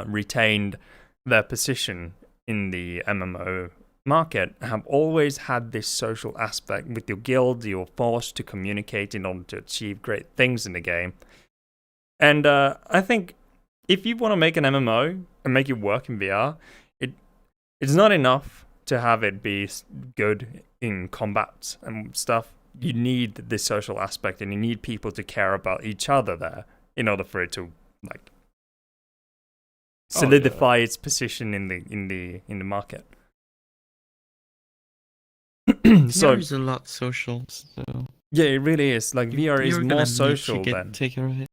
retained their position in the MMO market, have always had this social aspect with your guild. You're forced to communicate in order to achieve great things in the game. And I think if you want to make an MMO and make it work in VR, it's not enough to have it be good in combat and stuff. You need the social aspect, and you need people to care about each other there in order for it to like solidify its position in the market. So VR is a lot social. So yeah, it really is. Like VR is more social than take care of it.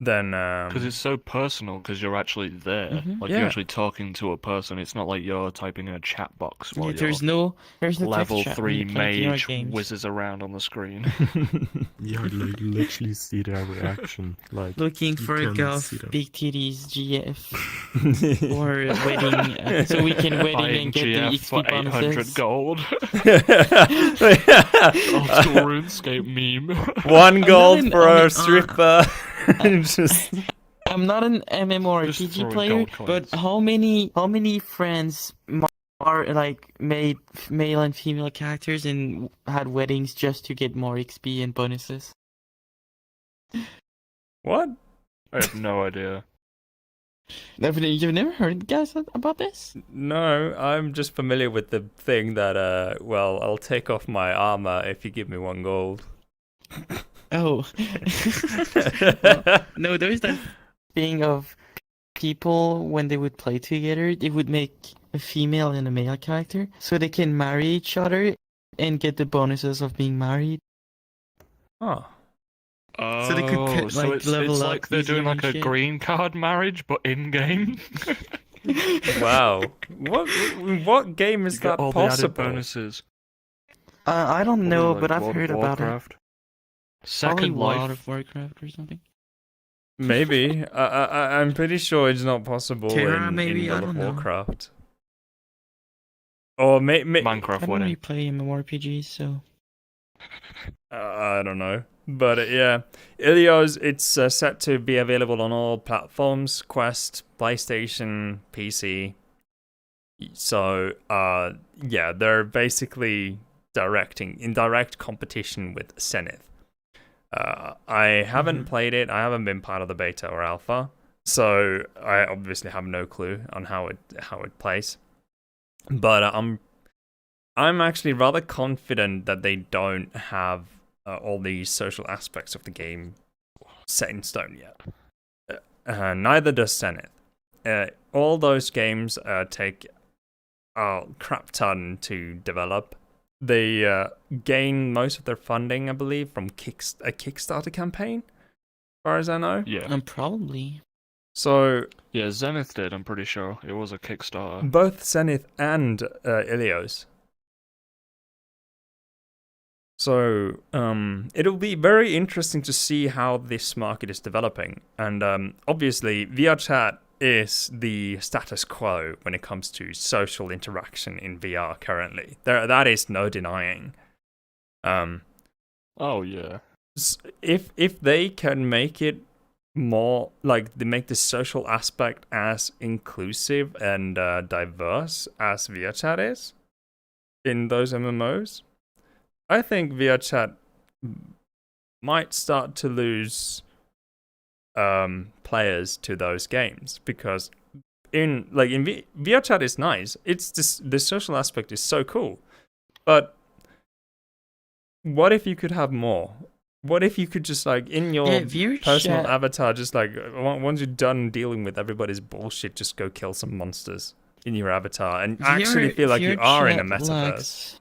Because it's so personal, because you're actually there. Like Yeah. you're actually talking to a person. It's not like you're typing in a chat box while There's no level text chat 3 when you play VR mage games. whizzes around on the screen. Yeah, like literally see their reaction. Like Looking you for a can golf, see them. big titties, GF, or a wedding, so we can wedding Buying and get the GF for XP 800 bonuses. gold. Old school RuneScape meme. One gold an for a MMO stripper. Just I'm not an Just MMORPG throw a player, gold but coins. how many friends or like made male and female characters and had weddings just to get more XP and bonuses. What? I have no idea. You've never heard, guys, about this? No, I'm just familiar with the thing that, well, I'll take off my armor if you give me 1 gold. Oh. No, there's that thing of people, when they would play together, they would make a female and a male character so they can marry each other and get the bonuses of being married. Oh. Oh, So they could pet, so like, it's level like up they're easier doing like and a shit. green card marriage, but in game. Wow. What game is You get that all the added possible? bonuses. I don't know, Probably, but like, I've World heard of about it. Warcraft. Probably Second World Life. of Warcraft or something. Maybe. I'm pretty sure it's not possible Terra, in maybe? I World of don't know. Warcraft. Or Minecraft I don't wedding. really play MMORPGs, so... I don't know. But yeah, Ilios, it's set to be available on all platforms, Quest, PlayStation, PC. So, yeah, they're basically in direct competition with Zenith. I haven't played it. I haven't been part of the beta or alpha, so I obviously have no clue on how it plays. But I'm actually rather confident that they don't have all these social aspects of the game set in stone yet. Neither does Zenith. All those games take a crap ton to develop. They gain most of their funding, I believe, from a Kickstarter campaign, as far as I know. Yeah. Probably. So Yeah, Zenith did, I'm pretty sure. It was a Kickstarter. both Zenith and Ilios. So it'll be very interesting to see how this market is developing. And obviously, VRChat is the status quo when it comes to social interaction in VR currently. That is no denying. Oh, yeah. If they can make it more, like, they make the social aspect as inclusive and diverse as VRChat is in those MMOs, I think VRChat might start to lose players to those games, because VRChat is nice. It's just the social aspect is so cool, but what if you could have more? What if you could just, like, in your personal avatar, just like once you're done dealing with everybody's bullshit, just go kill some monsters in your avatar and actually feel like you are in a metaverse.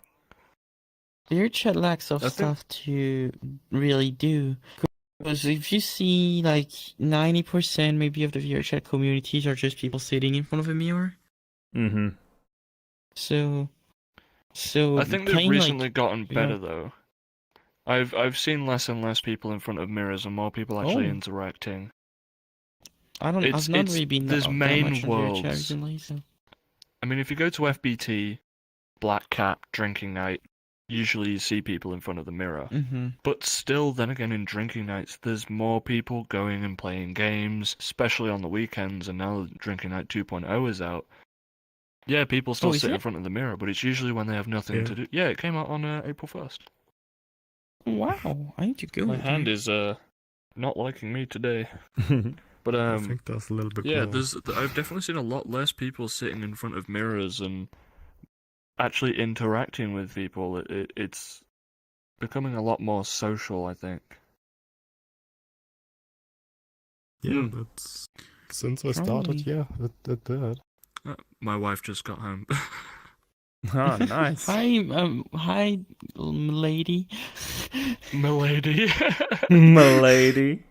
VRChat lacks of stuff to really do. Because if you see, like, 90% maybe of the VRChat communities are just people sitting in front of a mirror. Mm-hmm. So I think they've recently gotten better, though. I've seen less and less people in front of mirrors and more people actually interacting. I've not really been there's that main much on worlds. VRChat recently, so... I mean, if you go to FBT, Black Cat, Drinking Night, usually you see people in front of the mirror. Mm-hmm. But still, then again, in Drinking Nights, there's more people going and playing games, especially on the weekends, and now Drinking Night 2.0 is out. Yeah, people still sit in front of the mirror, but it's usually when they have nothing to do. Yeah, it came out on April 1st. Wow, I need to go. My hand is not liking me today. But I think there's a little bit Yeah, more. I've definitely seen a lot less people sitting in front of mirrors and actually interacting with people. It's becoming a lot more social, I think. Yeah, that's since I started. Yeah, it did. my wife just got home. Oh, nice. Hi, milady. Milady. Milady.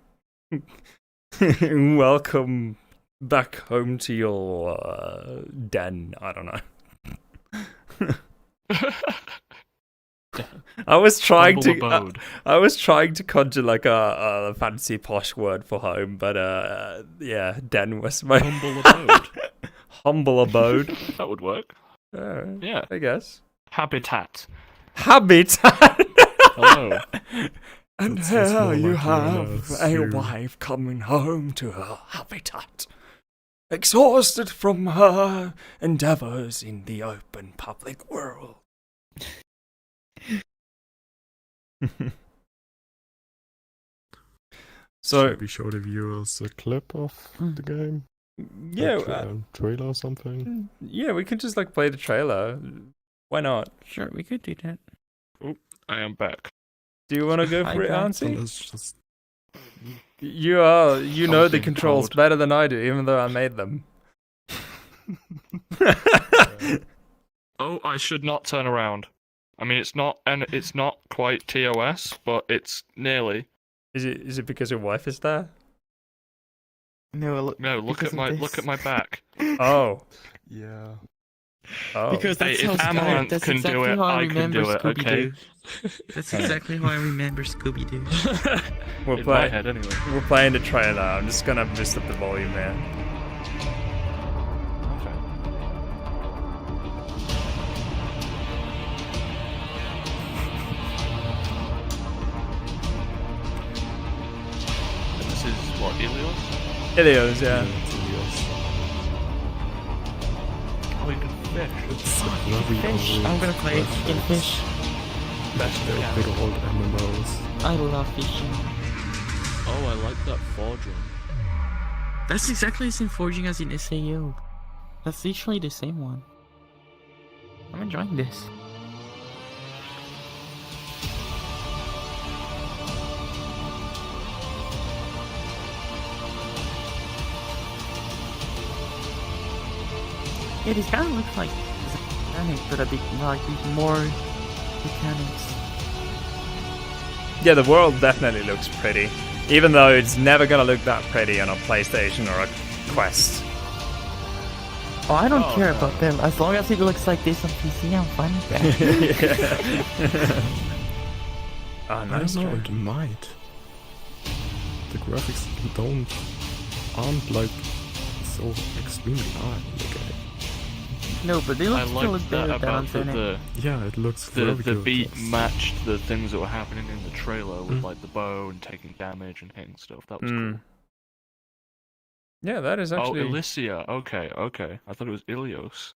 Welcome back home to your den. I don't know. I was trying to conjure like a fancy posh word for home, but yeah, den was my Humble abode. humble abode. That would work. Yeah. I guess. Habitat. Habitat. Hello. And That's here more you like have a Zoo. wife coming home to her habitat. exhausted from her endeavors in the open public world. So should we show the viewers a clip of the game? yeah, Like, a trailer or something? yeah, we could just like play the trailer. Why not? Sure, we could do that. I am back. Do you want to go Hi, for it, Brad. Hansi? Let's just You know the Something controls called- better than I do, even though I made them. Oh, I should not turn around. I mean, it's not quite TOS, but it's nearly. Is it because your wife is there? No, look. No, look because at of look this. at my back. Oh. yeah. Oh. Because that's Hey, how if Sky- Amaranth that's can do exactly it, how I I can remember do it, Scooby okay? Doo. That's exactly how I remember Scooby Doo. we're In my playing. head, anyway. We're playing the trailer. I'm just gonna boost up the volume, man. Okay. And this is what, Ilios? Ilios, yeah. Oh, you can fish. It's very Fish. old I'm gonna play chicken fish. Best Very yeah. good old MMOs. I love fishing. Oh, I like that forging. That's exactly the same forging as in SAO. That's literally the same one. I'm enjoying this. Yeah, this kind of looks like mechanics, but a bit like with more mechanics. Yeah, the world definitely looks pretty. Even though it's never gonna look that pretty on a PlayStation or a Quest. Oh, I don't Oh, care no. about them. As long as it looks like this on PC, I'm fine with that. Oh, I nice. don't know, try. it might. The graphics aren't like so extremely high in the game. No, but they look I still like look that better than on about Zenith. Yeah, it looks the very good. beat yes. matched the things that were happening in the trailer with Mm. like the bow and taking damage and hitting stuff. That was Mm. cool. Yeah, that is actually Oh, Ilysia. Okay. I thought it was Ilios.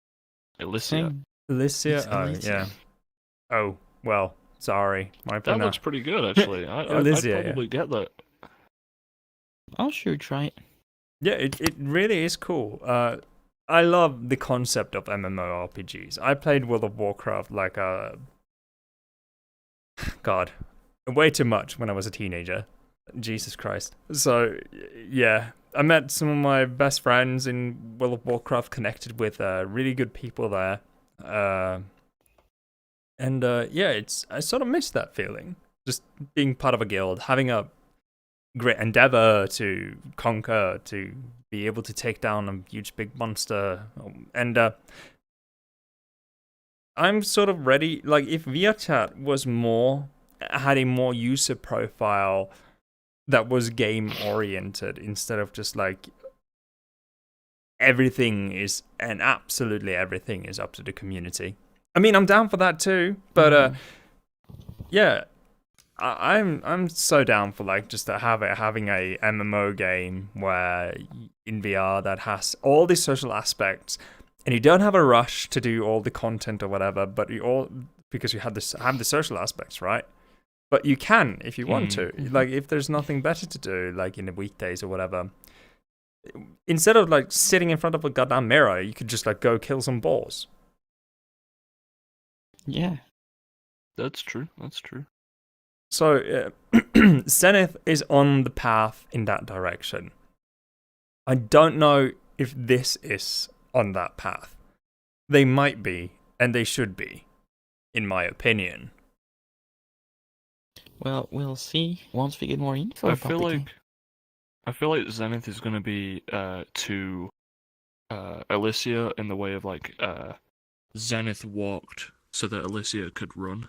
Ilysia. Same. Ilysia. It's Oh, Ilysia. yeah. Oh, well, sorry. My That pronoun- looks pretty good, actually. I'd Ilysia, yeah. probably get that. I'll sure try it. Yeah, it really is cool. I love the concept of MMORPGs. I played World of Warcraft like God, way too much when I was a teenager. Jesus Christ. So, yeah, I met some of my best friends in World of Warcraft, connected with really good people there. Yeah, I sort of miss that feeling. Just being part of a guild, having a great endeavor to conquer, to be able to take down a huge big monster. And I'm sort of ready. Like, if VRChat had a more user profile that was game oriented, instead of just like absolutely everything is up to the community. I mean, I'm down for that too, but yeah, I'm so down for like just having a MMO game where in VR that has all these social aspects, and you don't have a rush to do all the content or whatever, but because you have the social aspects, right? But you can if you want to. Like, if there's nothing better to do, like in the weekdays or whatever, instead of like sitting in front of a goddamn mirror, you could just like go kill some boars. Yeah. That's true. So Zenith is on the path in that direction. I don't know if this is on that path. They might be, and they should be, in my opinion. Well, we'll see once we get more info I about feel the like game. Zenith is going to be to Ilysia in the way of like Zenith walked so that Ilysia could run.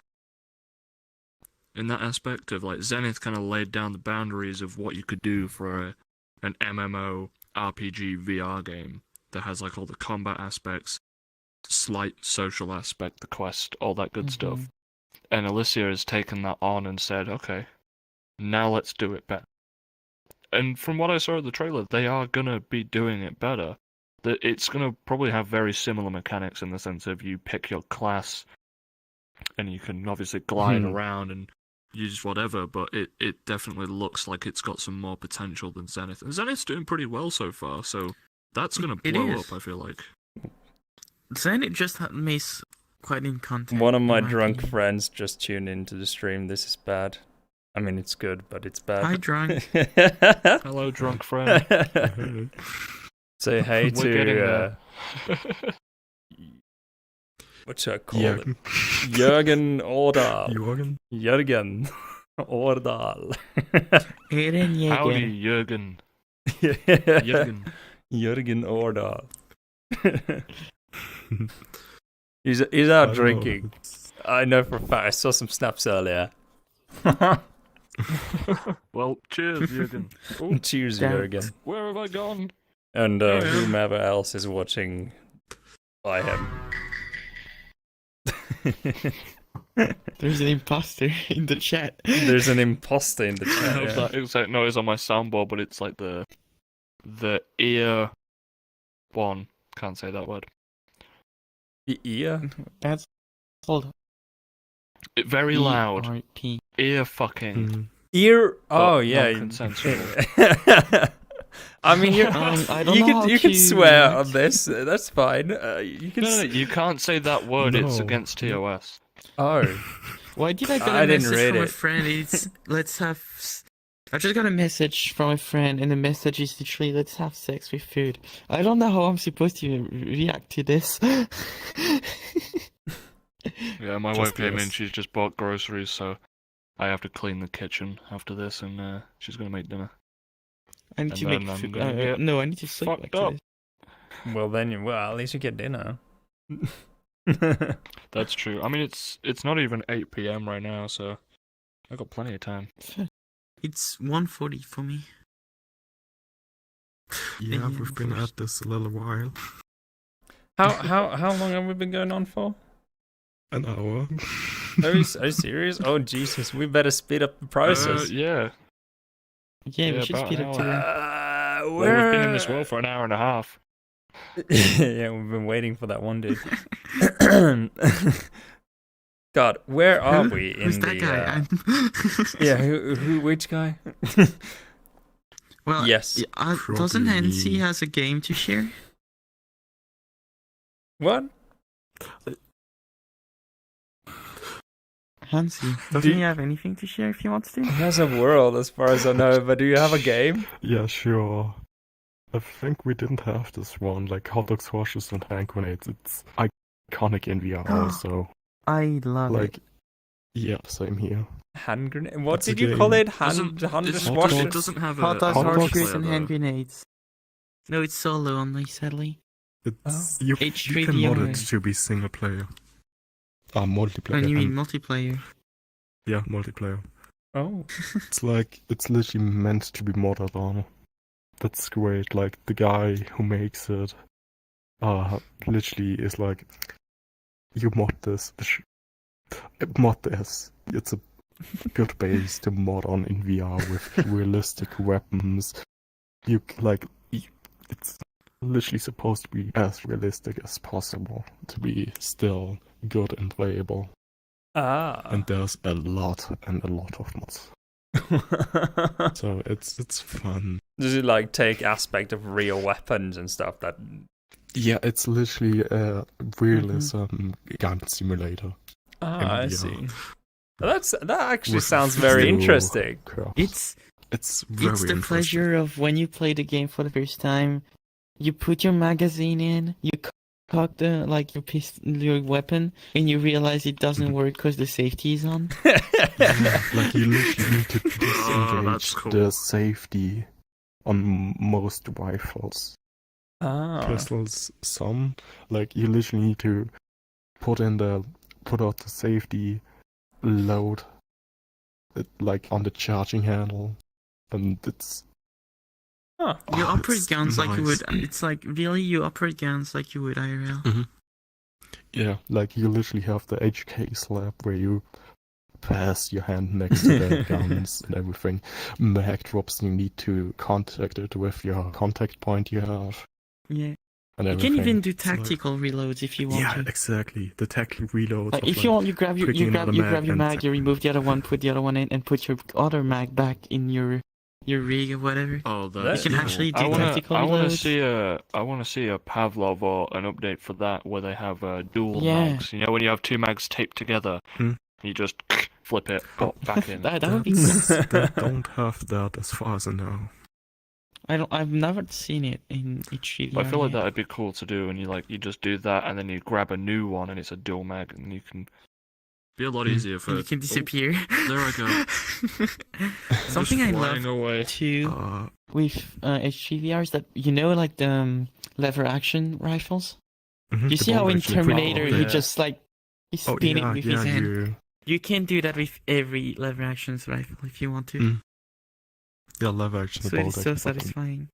In that aspect of like Zenith kind of laid down the boundaries of what you could do for an MMO RPG VR game that has like all the combat aspects, slight social aspect, the quest, all that good stuff. And Ilysia has taken that on and said, okay, now let's do it better. And from what I saw of the trailer, they are gonna be doing it better. it's going to probably have very similar mechanics in the sense of you pick your class, and you can obviously glide around and use whatever, but it definitely looks like it's got some more potential than Zenith. And Zenith's doing pretty well so far, so that's going to blow up, I feel like. Zenith just makes quite in content. One of my drunk friends just tuned into the stream. This is bad. I mean, it's good, but it's bad. Hi, drunk. Hello, drunk friend. Say hey to what should I call it? Jürgen Ordal. Jürgen Ordal. Howdy, Jürgen. Jürgen. Jürgen Ordal. He's out drinking. I know for a fact. I saw some snaps earlier. Well, cheers, Jürgen. Oh, cheers, Jürgen. Where have I gone? And whomever else is watching by him. There's an imposter in the chat. There's an imposter in the I chat. hope that it's like, no, it's on my soundboard, but it's like the ear one. Can't say that word. The ear? That's called Very loud. ERP. Ear fucking. Ear? Oh, yeah. Non-consensual. I mean, you can swear on this. That's fine. You can. No, you can't say that word. It's against TOS. Oh. Why did I get a message from a friend? It's let's have. I just got a message from a friend, and the message is literally "Let's have sex with food." I don't know how I'm supposed to react to this. Yeah, my wife came in. She's just bought groceries, so I have to clean the kitchen after this, and she's gonna make dinner. I need to make food. No, I need to sleep. Fucked up. Well, then, at least you get dinner. That's true. I mean, it's not even 8 p.m. right now, so I got plenty of time. It's 1:40 for me. Yeah, we've been at this a little while. How long have we been going on for? An hour. Are you serious? Oh Jesus, we better speed up the process. Yeah. Yeah, we should speed up to that. Well, we've been in this world for an hour and a half. Yeah, we've been waiting for that one dude. God, where are we in Who's that guy? Yeah, which guy? Well, yes. Doesn't Hansi has a game to share? What? Hansi, doesn't he have anything to share if he wants to? He has a world, as far as I know, but do you have a game? Yeah, sure. I think we didn't have this one, like hot dogs, horseshoes, and hand grenades. It's iconic in VR also. I love it. Yeah, same here. Hand grenade? What did you call it? Hand dishwasher? It doesn't have hot a dogs, horseshoes, multiplayer, and though. hand grenades. No, it's solo only, sadly. It's you can H3DR. mod it to be single player. Multiplayer. And you mean multiplayer? Yeah, multiplayer. Oh. It's literally meant to be modded on. That's great. Like, the guy who makes it, literally is like, you mod this. Mod this. It's a good base to mod on in VR with realistic weapons. It's literally supposed to be as realistic as possible to be still good and playable. And there's a lot of mods. So it's fun. Does it take aspect of real weapons and stuff that? Yeah, it's literally a realism gun simulator. I see. That actually With sounds very few interesting. curves. It's very It's the interesting. pleasure of when you play the game for the first time. You put your magazine in, you cock your weapon, and you realize it doesn't work because the safety is on. Like, you literally need to disengage that's cool. the safety on most rifles. Pistols, some. Like, you literally need to put out the safety, load it, on the charging handle, and it's... You operate guns like you nice. would. It's really you operate guns like you would IRL. Yeah, you literally have the HK slab where you pass your hand next to the guns and everything. Mag drops, you need to contact it with your contact point you have. Yeah. and You can everything. even do It's like- tactical reloads if you want Yeah, to. exactly. The tactical reloads. Like of, if you want, you grab your picking another mag your and mag, you tactical. remove the other one, put the other one in, and put your other mag back in your rig or whatever. Oh, You that's You can cool. actually do I wanna, tactical I wanna reloads. see a Pavlov or an update for that where they have dual Yeah. mags. You know, when you have two mags taped together, Hmm. you just flip it back in. That would be cool. They don't have that as far as I know. I've never seen it in HGVR. But I feel like yet. that'd be cool to do, and you just do that, and then you grab a new one, and it's a dual mag, and you can. Be a lot Mm. easier for. And you can disappear. There I go. Something I Just flying love away. too Uh, with HGVR is that like the lever action rifles. mhm, You the see how bolt in action Terminator equipment. he yeah. just like he Oh spin yeah, it with yeah, his hand. You can do that with every lever actions rifle if you want to. Mm. Yeah, lever action. So bolt it's so action button. satisfying.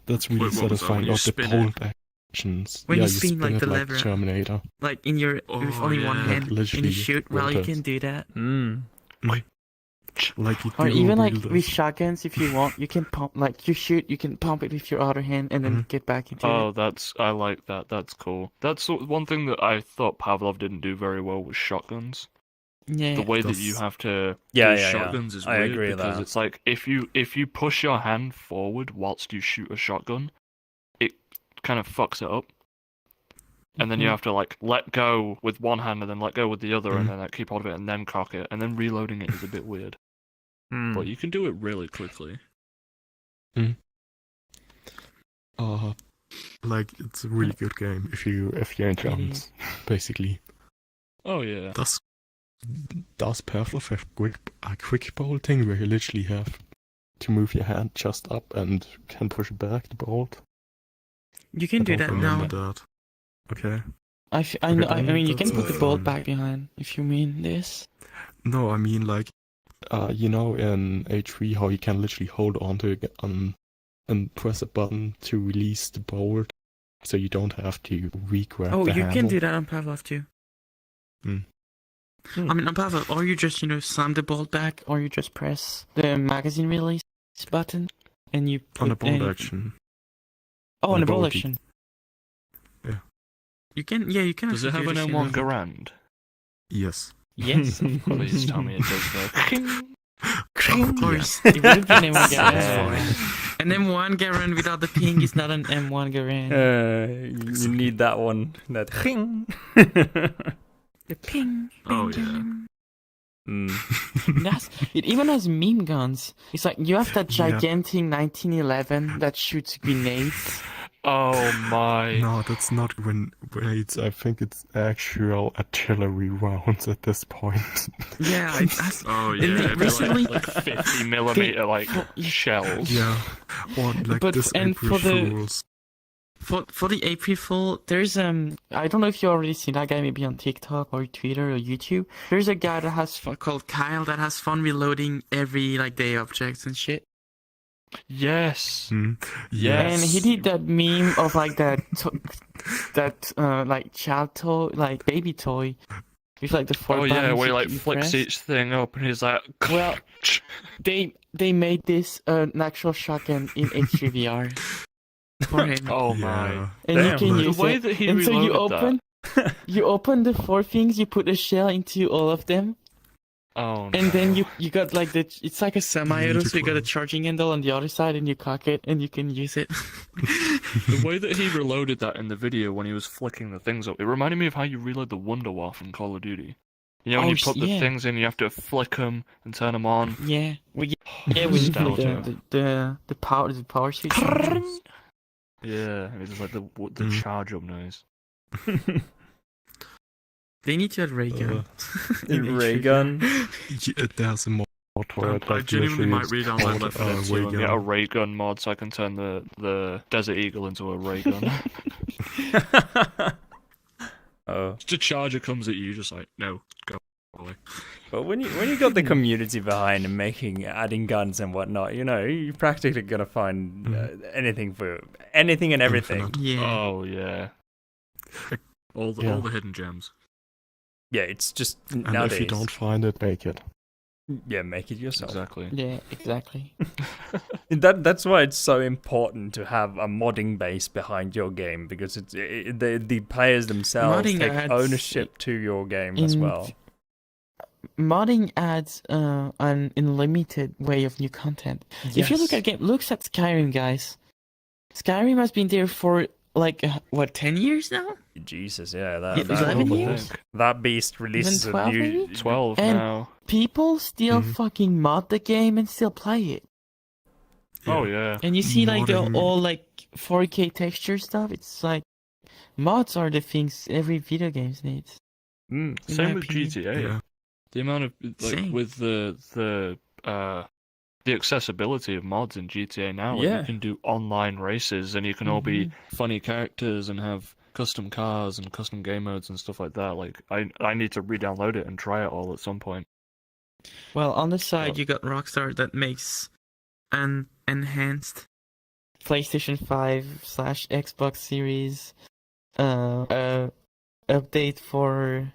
That's really Wait, what was that? satisfying. When you Of the spin it? bolt actions. When yeah, you spin, like, it the like lever. Terminator. Like in your with Oh, only one yeah. hand, Like, and literally you shoot. Well, you rotate. can do that. Mm. Like you Or do even like wielders. with shotguns, if you want, you can pump. Like you shoot, you can pump it with your other hand and then Mhm. get back into Oh, it. I like that. That's cool. That's one thing that I thought Pavlov didn't do very well was shotguns. Yeah. The way that you That's- have to Yeah, Those yeah, shotguns is I weird agree with because that. it's like if you push your hand forward whilst you shoot a shotgun, it kind of fucks it up. And then you Mhm. have to like let go with one hand and then let go with the other Mhm. and then like, keep hold of it and then cock it and then reloading it is a bit weird. Mm. But you can do it really quickly. Like it's a really good game. If you enjoy guns, basically. Oh yeah. Does Pavlov have a quick bolting where you literally have to move your hand just up and can push back the bolt? You can I do don't that Remember now. that. Okay. I know. I Okay, mean, you can that's put the bolt fine. back behind if you mean this. No, I mean like You know in H3 how you can literally hold onto it and press a button to release the bolt, so you don't have to re-grab Oh, the you handle. can do that on Pavlov too. Hmm. I mean, on Pavlov, or you just slam the bolt back, or you just press the magazine release button, and you put on a bolt a- action. Oh, on on a a bolt bolt, action. Yeah. You can. Yeah, you can. Does it actually have do an the M1 same. Garand? Yes. Yes, of course. Please tell me it does that. Of course, it would be an M1 That's Garand. An M1 Garand without the ping is not an M1 Garand. You need that one. That ching. The ping. Oh, ping, yeah. Mm. It even has meme guns. It's like you have that Yeah. gigantic 1911 that shoots grenades. Oh my. No, that's not grenades. I think it's actual artillery rounds at this point. Yeah, Oh And yeah. then it'd be recently- Like 50 millimeter like shells. Yeah. Or like But- this and April for the- Fools. for the April Fool, there's I don't know if you already seen that guy, maybe on TikTok or Twitter or YouTube. There's a guy that has fun, called Kyle, that has fun reloading every like day objects and shit. Yes. Hmm. Yes. And he did that meme of like that like child toy, like baby toy, with like the four Oh yeah, buttons where he you- like you flicks press. each thing up and he's like Well, they made this an actual shotgun in HGVR for him, Oh Yeah. my. and Damn. you can The use way it. that he And so you reloaded open, you open the four things, you put a shell into all of them, Oh and no. then you got like it's like a semi-auto, need so you got a to charging handle on the other side, and you cock it, and you can use it. The way that he reloaded that in the video when he was flicking the things up, it reminded me of how you reload the Wunderwaffe from Call of Duty. You know, when Oh, you put the yeah. things in, you have to flick them and turn them on. Yeah, yeah, with Nostalgia. the power switch. Yeah, and it's like the Mm. charge up noise. They need to add ray gun. Ray gun. There's a mod for it. I that genuinely literally might is read on called, that for that ray too. gun. Get a ray gun mod so I can turn the Desert Eagle into a ray gun. Oh, Just a charger comes at you, just like no, go away. but when you got the community behind and adding guns and whatnot, you're practically gonna find anything and everything. Infinite. Yeah. Oh yeah. All the Yeah. all the hidden gems. Yeah, it's just And nowadays. if you don't find it, make it. Yeah, make it yourself. Exactly. Yeah, exactly. That's why it's so important to have a modding base behind your game, because the players themselves Modding take adds ownership to your game as well. Modding adds an unlimited way of new content. If you look at looks at Skyrim, guys. Skyrim has been there for like 10 years now? Jesus, yeah, Yeah, 11 years? that beast releases Even 12 a new maybe? 12 And- now. People still Mhm. fucking mod the game and still play it. Oh yeah. And you see like the Modding- all like 4K texture stuff. It's like mods are the things every video game needs. Mm. in Same my with opinion. GTA. Yeah. The amount of like Same. with the accessibility of mods in GTA now, like, Yeah. you can do online races and you can all be funny characters and have custom cars and custom game modes and stuff like that. Like I need to re-download it and try it all at some point. Well, on the side, Well- you got Rockstar that makes an enhanced PlayStation 5/Xbox Series update for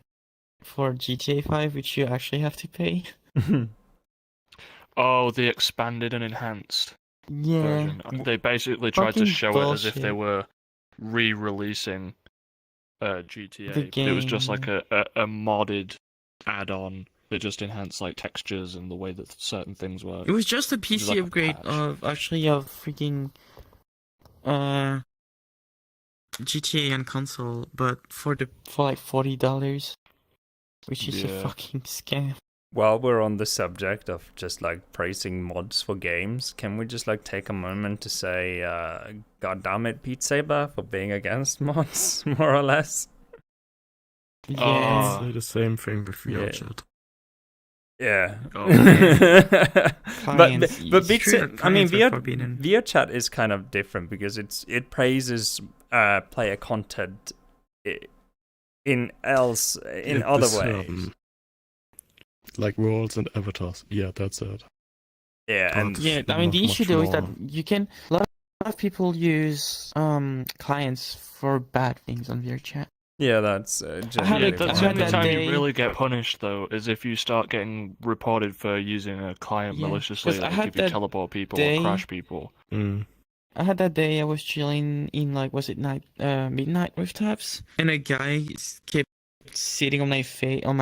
GTA 5, which you actually have to pay. Oh, the expanded and enhanced Yeah. version. They basically tried to Fucking show it as if they bullshit. were re-releasing GTA. The It was just like game. a modded add-on that just enhanced like textures and the way that certain things work. It was just a was PC like a upgrade patch. of freaking GTA on console, but for like $40, which is a Yeah. fucking scam. While we're on the subject of just like praising mods for games, can we just like take a moment to say, God damn it, Beat Saber, for being against mods, more or less? Yeah. Say the same thing with Yeah. VRChat. Yeah. Oh, Clients, but it's Beat true Sa- that I mean, clients are forbidden. VRChat is kind of different because it praises player content in Yeah, other the ways. certain- Like worlds and avatars. Yeah, that's it. Yeah, and But- Yeah, I mean, the not issue much though is that more. you can a lot of people use clients for bad things on VRChat. yeah, that's had generally a- That's I the had only that time day- you really get punished, though, is if you start getting reported for using a client Yeah, maliciously, 'cause I like had if you that teleport people day- or crash people. Mm. I had that day I was chilling in like midnight rooftops, and a guy kept sitting on my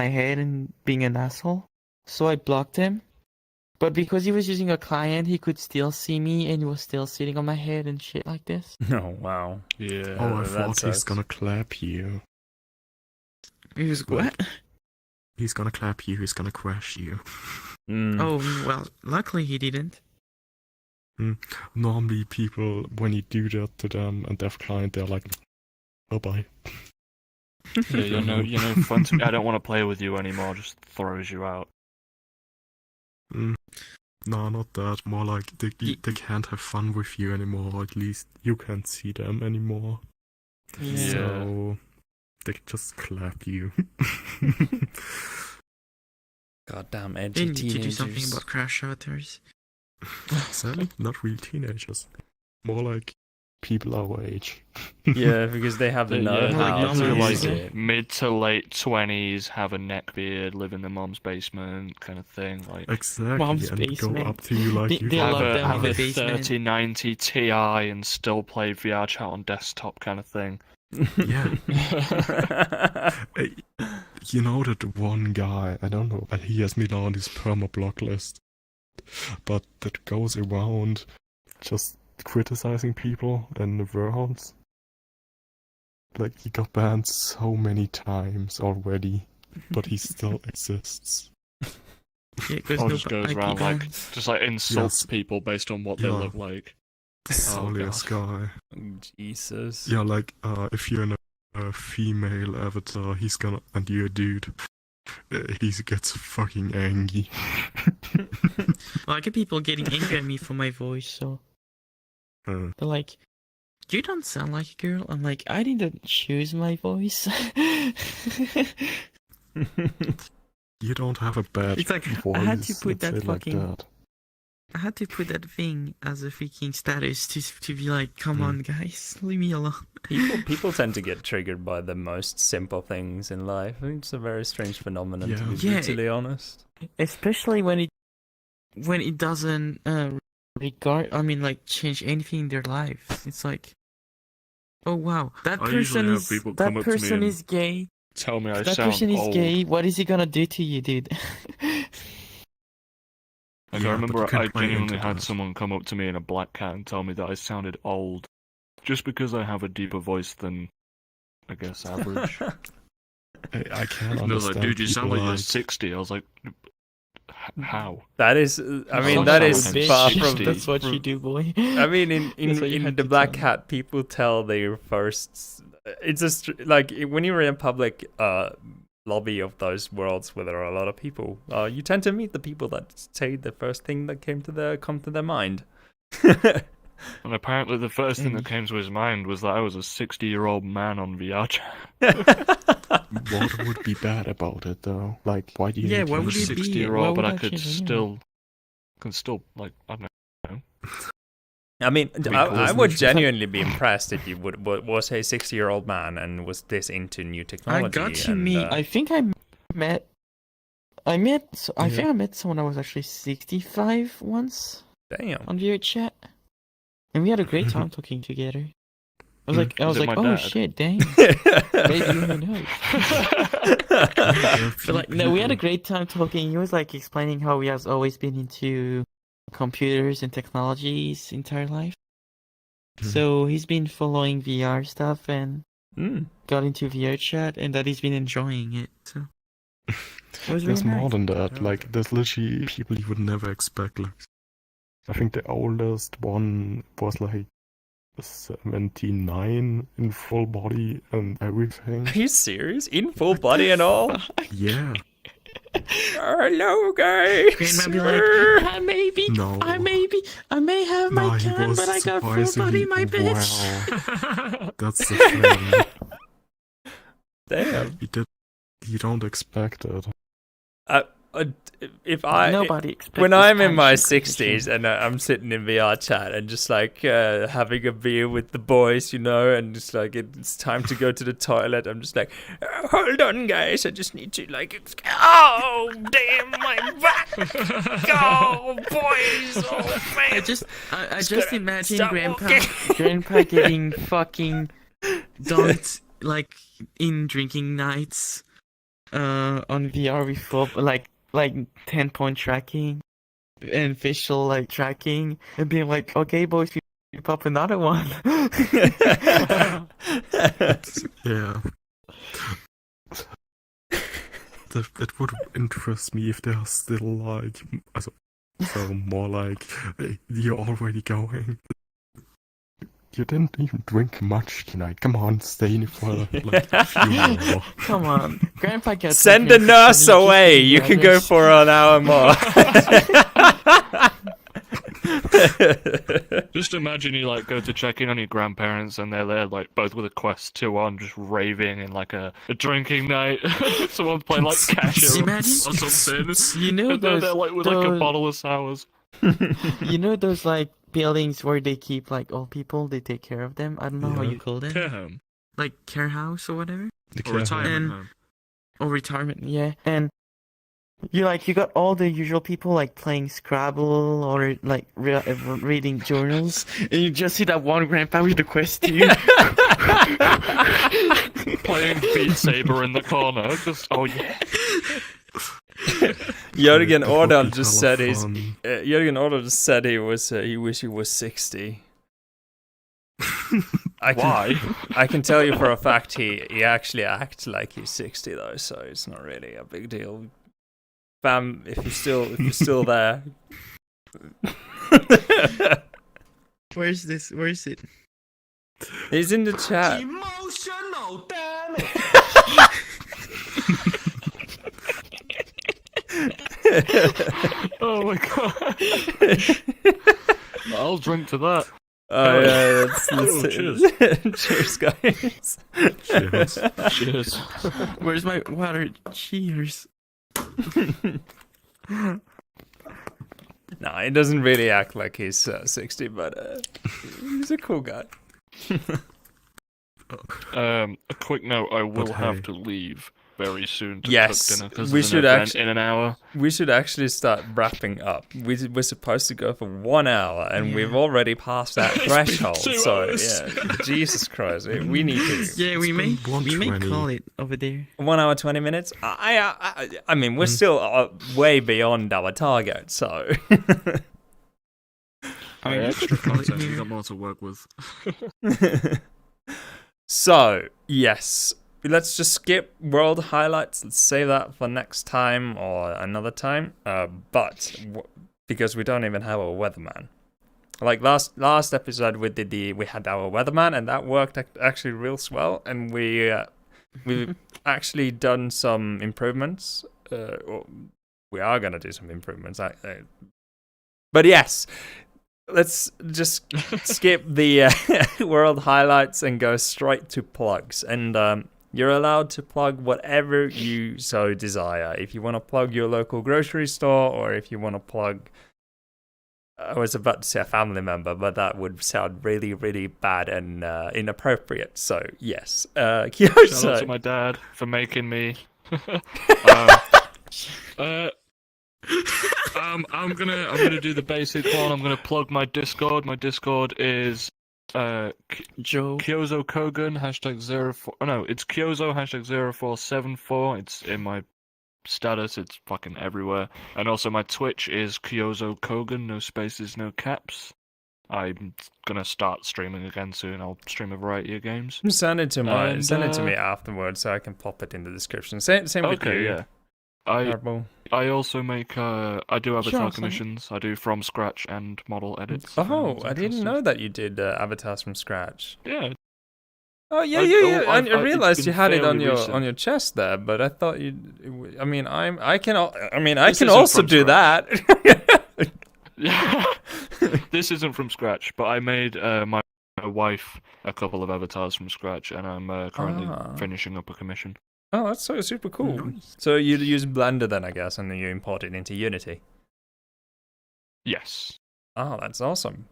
head and being an asshole. So I blocked him. But because he was using a client, he could still see me, and he was still sitting on my head and shit like this. Oh wow. Yeah. Oh, I that thought he's sucks. gonna clap you. He was Wait. what? He's gonna clap you, he's gonna crash you. Mm. Oh well, luckily he didn't. Normally people, when you do that to them and their client, they're like, bye-bye. Yeah, you're no fun to me. I don't want to play with you anymore. Just throws you out. No, not that. More like they can't have fun with you anymore, or at least you can't see them anymore. Yeah. So they just clap you. Goddamn They edgy need to do teenagers. something about crash avatars. Sadly, not real teenagers. More like people our age. Yeah, because they have the Yeah, know-how like to normal use people. it. mid to late 20s, have a neck beard, live in their mom's basement, kind of thing. Like Exactly, Mom's and basement. go up to you like They- you they have love have them a, in have the a basement. 3090 Ti and still play VRChat on desktop, kind of thing. Yeah. You know that one guy, I don't know, and he has me on his perma block list, but that goes around just criticizing people in the worlds. Like, he got banned so many times already, but he still exists. Yeah, 'cause Or no just goes IP around like bans. just like insults Yes. people based on what they Yeah. look like. Solius guy. Jesus. Yeah, like, if you're in a female avatar, he's gonna, and you're a dude, he gets fucking angry. Well, I get people getting angry at me for my voice, so Uh, they're like, "You don't sound like a girl." I'm like, "I didn't choose my voice." you don't have a bad It's like, voice. I had to put let's that say like fucking- that. I had to put that thing as a freaking status to be like, come on, guys, leave me alone. People tend to get triggered by the most simple things in life. I think it's a very strange phenomenon, to be brutally honest. Especially when it doesn't change anything in their lives. It's like, oh wow, that I usually person have is people come up to me and is gay. Tell me I That sound person is old. gay. What is he gonna do to you, dude? Like, Yeah, I but remember you can't I play genuinely into had that. someone come up to me in a black cat and tell me that I sounded old, just because I have a deeper voice than, I guess, average. I can't And I was understand like, dude, you sound people like you're 60. I was like, how? That is, I mean, Some that sound is like far 60. from. That's what you do, boy. I mean, That's what you in had the to Black tell me. Hat, people tell their first. It's just like when you're in a public lobby of those worlds where there are a lot of people, you tend to meet the people that say the first thing that come to their mind. And apparently the first thing that came to his mind was that I was a 60-year-old man on VRChat. What would be bad about it, though? Like, why do you Yeah, need what to I'm a would it be? 60-year-old, Why but I would that could change anything? still, like, I don't know. I mean, Be I cool. would genuinely be impressed if you was a 60-year-old man and was this into new I technology. got you, and, me. I think I met. I think I met someone that was actually 65 once Damn. on VRChat, and we had a great time talking together. I was like, Was it my oh dad? shit, dang. Maybe who knows? But like, no, we had a great time talking. He was like explaining how he has always been into computers and technologies his entire life. So he's been following VR stuff and got into VRChat, and that he's been enjoying it. So it was There's really more nice. than that. Like, there's literally people you would never expect. Like, I think the oldest one was like 79 in full body and everything. Are you serious? In full body and all? Yeah. Hello, guys. Grandma be like, I may have No, my he can, was but I got full body, surprisingly my bitch. well. That's the thing. Damn. You don't expect it. If I Nobody expects when this I'm in my passion condition. 60s and I'm sitting in VRChat and just like having a beer with the boys, you know, and just like it's time to go to the toilet, I'm just like, hold on, guys, I just need to like, oh damn, my back, oh boys, oh man. I just gotta imagine stop grandpa getting fucking dunked like in drinking nights on VR with full like 10-point tracking and facial like tracking and being like, okay boys, we pop another one. Yeah. It would interest me if they're still like, so more like, hey, you're already going. You didn't even drink much tonight. Come on, stay in for like a few more. Come on, grandpa gets Send the nurse away. You can go for an hour more. Just imagine you like go to check in on your grandparents and they're there like both with a Quest 2 on, just raving in like a drinking night. Someone's playing like Casher or Imagine- something. You know And they're those there like with like a bottle of sours. you know those like buildings where they keep like old people, they take care of them. I don't know how Yeah. you call them. Care home Like care house or whatever. The or care retirement And- home. Or retirement, yeah. And you got all the usual people like playing Scrabble or like reading journals, and you just see that one grandpa with the Quest 2. Playing Beat Saber in the corner. Just, oh yeah. Jürgen That would Order be just hella said he's. fun. Jürgen Order just said he was. He wish he was 60. Why? I can tell you for a fact he actually acts like he's 60 though, so it's not really a big deal. Fam, if you're still there. Where is this? Where is it? He's in the chat. Emotional, damn it! Oh my god. I'll drink to that. Oh yeah, Oh, cheers. Cheers, guys. Cheers. Cheers. Where's my water? Cheers. No, he doesn't really act like he's 60, but he's a cool guy. A quick note: I will But have hey. to leave very soon to Yes, cook dinner because we there's should an event actually- in an hour. We should actually start wrapping up. We're supposed to go for 1 hour, and we've Yeah. already passed that It's been threshold. 2 So hours. yeah, Jesus Christ, we need to. Yeah, we may been 1:20. call it over there. 1 hour 20 minutes. I mean, we're still way beyond our target. So I mean, we Extra could call it content. You here. got more to work with. so yes. Let's just skip world highlights. Let's save that for next time or another time. Because we don't even have a weatherman. Like last episode, we had our weatherman, and that worked actually real swell. And we've actually done some improvements. Or we are gonna do some improvements. But yes, let's just skip the world highlights and go straight to plugs. And you're allowed to plug whatever you so desire. If you want to plug your local grocery store, or if you want to plug, I was about to say a family member, but that would sound really, really bad and inappropriate. So yes, Shout out to Kyozo. my dad for making me. I'm gonna do the basic one. I'm gonna plug my Discord. My Discord is Joe. Kyozo Kogan #04. Oh no, it's Kyozo #0474. It's in my status. It's fucking everywhere. And also my Twitch is Kyozo Kogan. No spaces, no caps. I'm gonna start streaming again soon. I'll stream a variety of games. Send it to And, me afterwards so I can pop it in the description. Same with you. Okay, yeah. I Purple. also make I do avatar Sure, commissions. I do from scratch and model edits. Oh, It's I didn't interesting. know that you did avatars from scratch. Yeah, Oh yeah, I've I realized it's you been had it on fairly recent. your chest there, but I thought you. I mean, I can This isn't also from do that. yeah. This isn't from scratch, but I made my wife a couple of avatars from scratch, and I'm currently finishing up a commission. Oh, that's so super cool. So you use Blender then, I guess, and then you import it into Unity. Yes, Oh, that's awesome.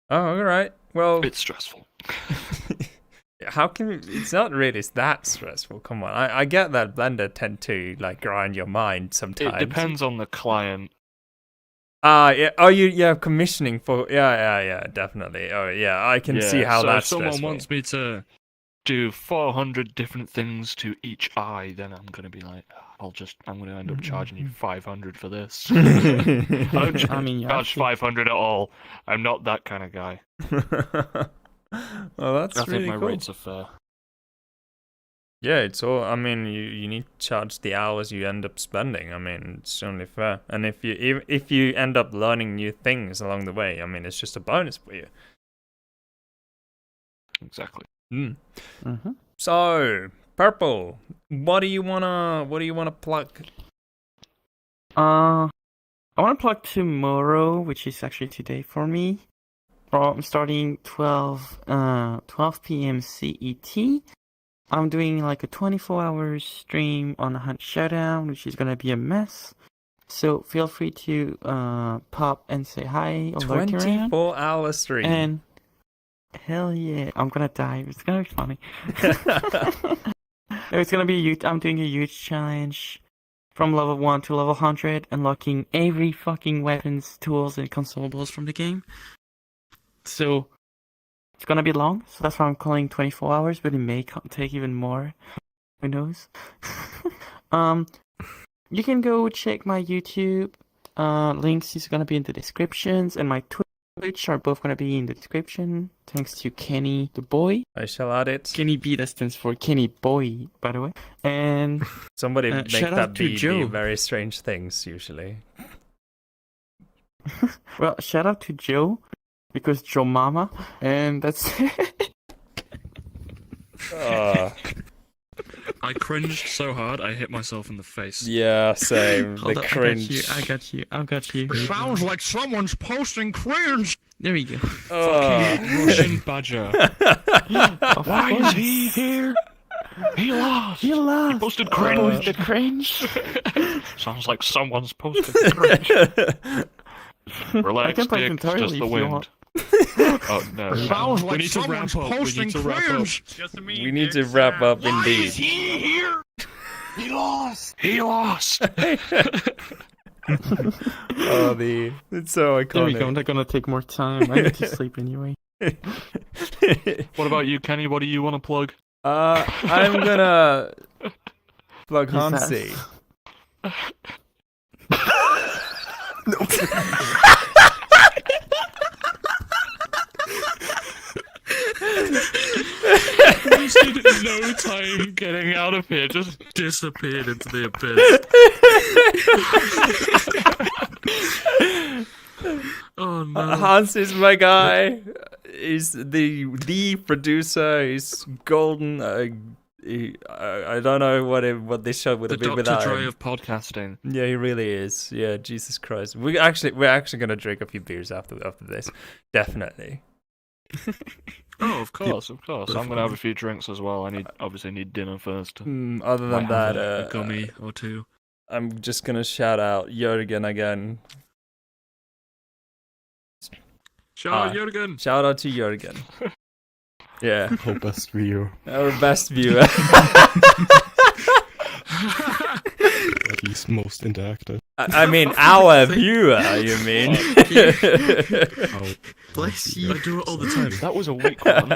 Oh, all right. Well, it's stressful. how can it's not really that stressful? Come on, I get that Blender tend to like grind your mind sometimes. It depends on the client. Yeah. Oh, yeah, commissioning for yeah, definitely. Oh, yeah, I can see how so that's if someone stressful. wants me to do 400 different things to each eye, then I'm gonna be like, I'm gonna end up charging you 500 for this. I don't I mean, you charge actually- 500 at all. I'm not that kind of guy. Oh, that's I really think my cool. rates are fair. Yeah, it's all. I mean, you need to charge the hours you end up spending. I mean, it's only fair. And if you end up learning new things along the way, I mean, it's just a bonus for you. Exactly. Mm-hmm. So, Purple, what do you wanna plug? I want to plug tomorrow, which is actually today for me. I'm starting 12 p.m. CET. I'm doing like a 24-hour stream on a Hunt Showdown, which is gonna be a mess. So feel free to pop and say hi or lurk around. 24-hour stream. And hell yeah, I'm gonna die. It's gonna be funny. It's gonna be I'm doing a huge challenge from level 1 to level 100, unlocking every fucking weapons, tools, and consumables from the game. So it's gonna be long, so that's why I'm calling 24 hours, but it may take even more. Who knows? You can go check my YouTube. Links is gonna be in the descriptions, and my Twitch are both gonna be in the description. Thanks to Kenny the boy. I shall add it. KennyB, that stands for Kenny Boy, by the way. And Somebody make shout that out to be Joe. very strange things usually. well, shout out to Joe, because Joe Mama, and that's it. I cringed so hard I hit myself in the face. Yeah, same. Hold The up, cringe. I got you. Sounds like someone's posting cringe. There we go. Russian badger. Why is he here? He lost. He lost. He posted cringe. The cringe. Sounds like someone's posted cringe. Relax, I can play it Dick. It's just entirely the if you wind. want. Oh no. Sounds We like need to someone's wrap up. We posting need to wrap up. cringe. We need to wrap up indeed. he here? He lost. He lost. Oh, it's so iconic. There we go. They're gonna take more time. I need to sleep anyway. What about you, Kenny? What do you want to plug? I'm gonna plug Yes. Hansi. Wasted no time getting out of here. Just Disappeared into the abyss. Oh no. Hans is my guy. He's the producer. He's golden. I don't know what this show would the have been Dr. without Dre him. of podcasting. Yeah, he really is. Yeah, Jesus Christ. We're actually gonna drink a few beers after this. Definitely. Oh, of course. I'm gonna have a few drinks as well. Obviously need dinner first. Other than Might that, have A gummy or two. I'm just gonna shout out Jurgen again. Shout out Jurgen. Shout out to Jurgen. Yeah, Our best viewer. our best viewer. At least most interactive. I mean, our viewer. You mean? Our Bless most you. I do it all the time. That was a weak one.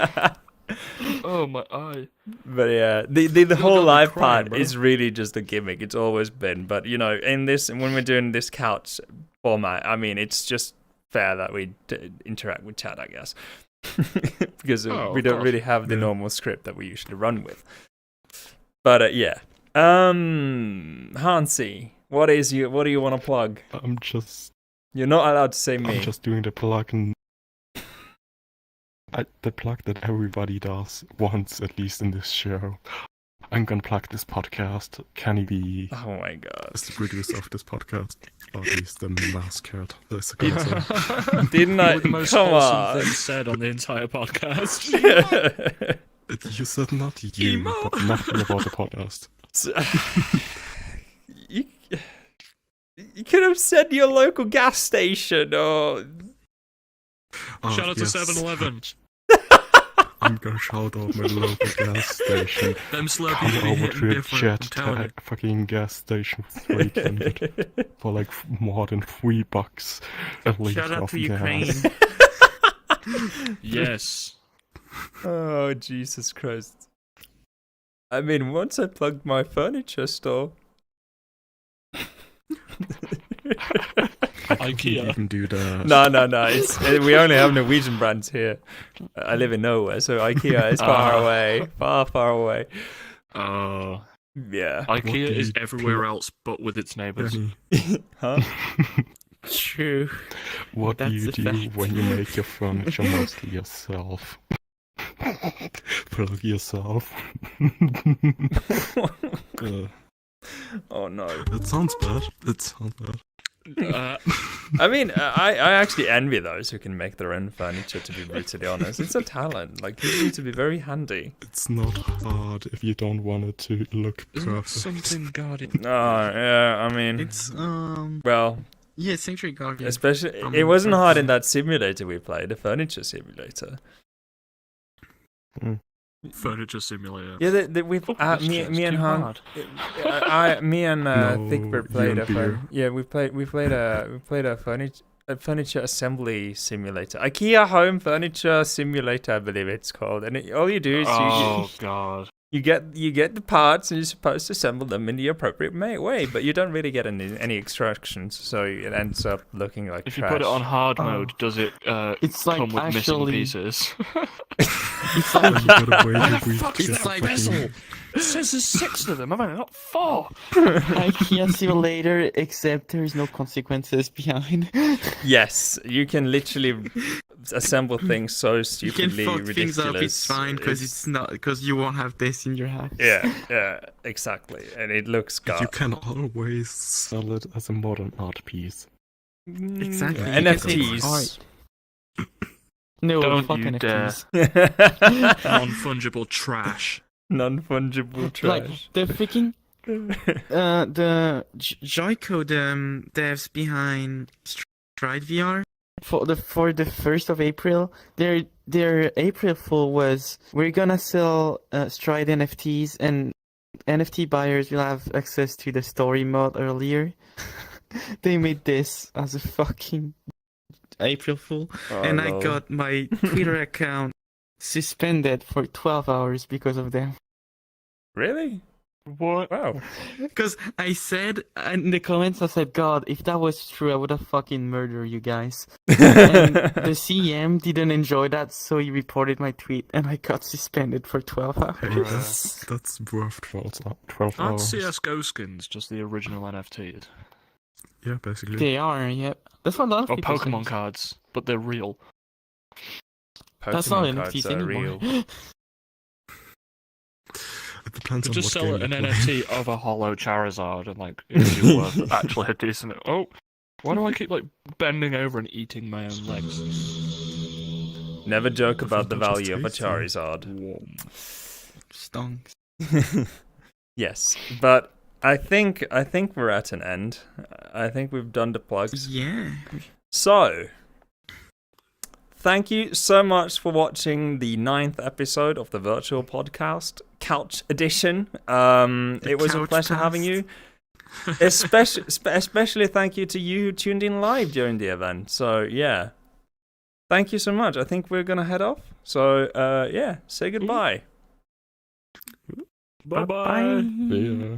Oh my eye. But yeah, the whole got me live crying, part bro. is really just a gimmick. It's always been. But you know, when we're doing this couch format, I mean, it's just fair that we interact with chat, I guess, because Oh, we of don't course. really have the Yeah. normal script that we usually run with. But yeah, Hansi, what do you want to plug? I'm just You're not allowed to say me. I'm just doing the plug and the plug that everybody does once at least in this show. I'm gonna plug this podcast. KennyB Oh my god! As the producer of this podcast, or at least the mascot. That's a concern. Didn't I? The most Come wholesome on! thing said on the entire podcast. You said not you, but nothing about the podcast. you could have said your local gas station or. Oh, Shout out to 7-Eleven. I'm gonna shout out my local gas station. Them Come Slurpees be over hitting to a different, I'm telling you. jet fucking gas station for like more than $3 a liter Shout out of to gas. Ukraine. Yes. Oh, Jesus Christ. I mean, once I plugged my furniture store. I couldn't IKEA. even do that. No. We only have Norwegian brands here. I live in nowhere, so IKEA is far away. Far away. Oh. Yeah. What IKEA do is you everywhere else but with its neighbours. Kenny, Huh? True. what do That's you a do fact. when you make your furniture mostly yourself? Plug yourself. Oh no. It sounds bad. I mean, I actually envy those who can make their own furniture, to be brutally honest. It's a talent. Like, you need to be very handy. It's not hard if you don't want it to look Isn't perfect. something guarded? Oh, yeah, I mean, It's well, yeah, Sanctuary Guardian. especially, it wasn't hard in that simulator we played, the furniture simulator. Furniture simulator. Yeah, we've me and Han, me and No, Thickbird you played and a Beer. we played a furniture assembly simulator, IKEA home furniture simulator, I believe it's called. And all you do is Oh god. you get the parts and you're supposed to assemble them in the appropriate way, but you don't really get any instructions, so it ends up looking like If trash. you put it on hard Oh. mode, does it It's like come with missing actually- pieces? It's You like gotta wait a week fuck to is it's that like vessel? It says there's 6 of them, haven't I? Not 4. IKEA simulator, except there's no consequences behind. Yes, you can literally assemble things so You can stupidly fuck ridiculous. things up. It's fine because it's not because you won't have this in your house. Yeah, exactly, and it looks You god. can always sell it as a modern art piece. Exactly. Yeah, You can say it's NFTs. No, Don't fuck you NFTs. Non-fungible trash. Non-fungible Like trash. the freaking the Joico devs behind Stride VR for the 1st of April. Their April Fool was we're gonna sell Stride NFTs and NFT buyers will have access to the story mode earlier. They made this as a fucking April Fool, and I got my Twitter account suspended for 12 hours because of them. Really? What? Wow. Because I said in the comments, I said, God, if that was true, I would have fucking murdered you guys. And the CM didn't enjoy that, so he reported my tweet, and I got suspended for 12 hours. Hey, that's worth 12 Aren't hours. CSGO skins just the original NFTs? Yeah, basically. They are, yep. That's what a lot of Or people Pokemon say. cards, but they're real. That's not Pokemon cards NFTs are anymore. real. It depends on Just what sell game an you play. NFT of a hollow Charizard and like it'll be worth actually a decent. Oh, why do I keep like bending over and eating my own legs? Never joke about the They're just value of a tasty. Charizard. Stonks. Yes, but I think we're at an end. I think we've done the plugs. Yeah. So, thank you so much for watching the 9th episode of the virtual podcast, Couch Edition. It was a Couch pleasure having you. Especially thank you to you who tuned in live during the event. So, yeah. Thank you so much. I think we're going to head off. So, yeah, say goodbye. Bye bye. Yeah.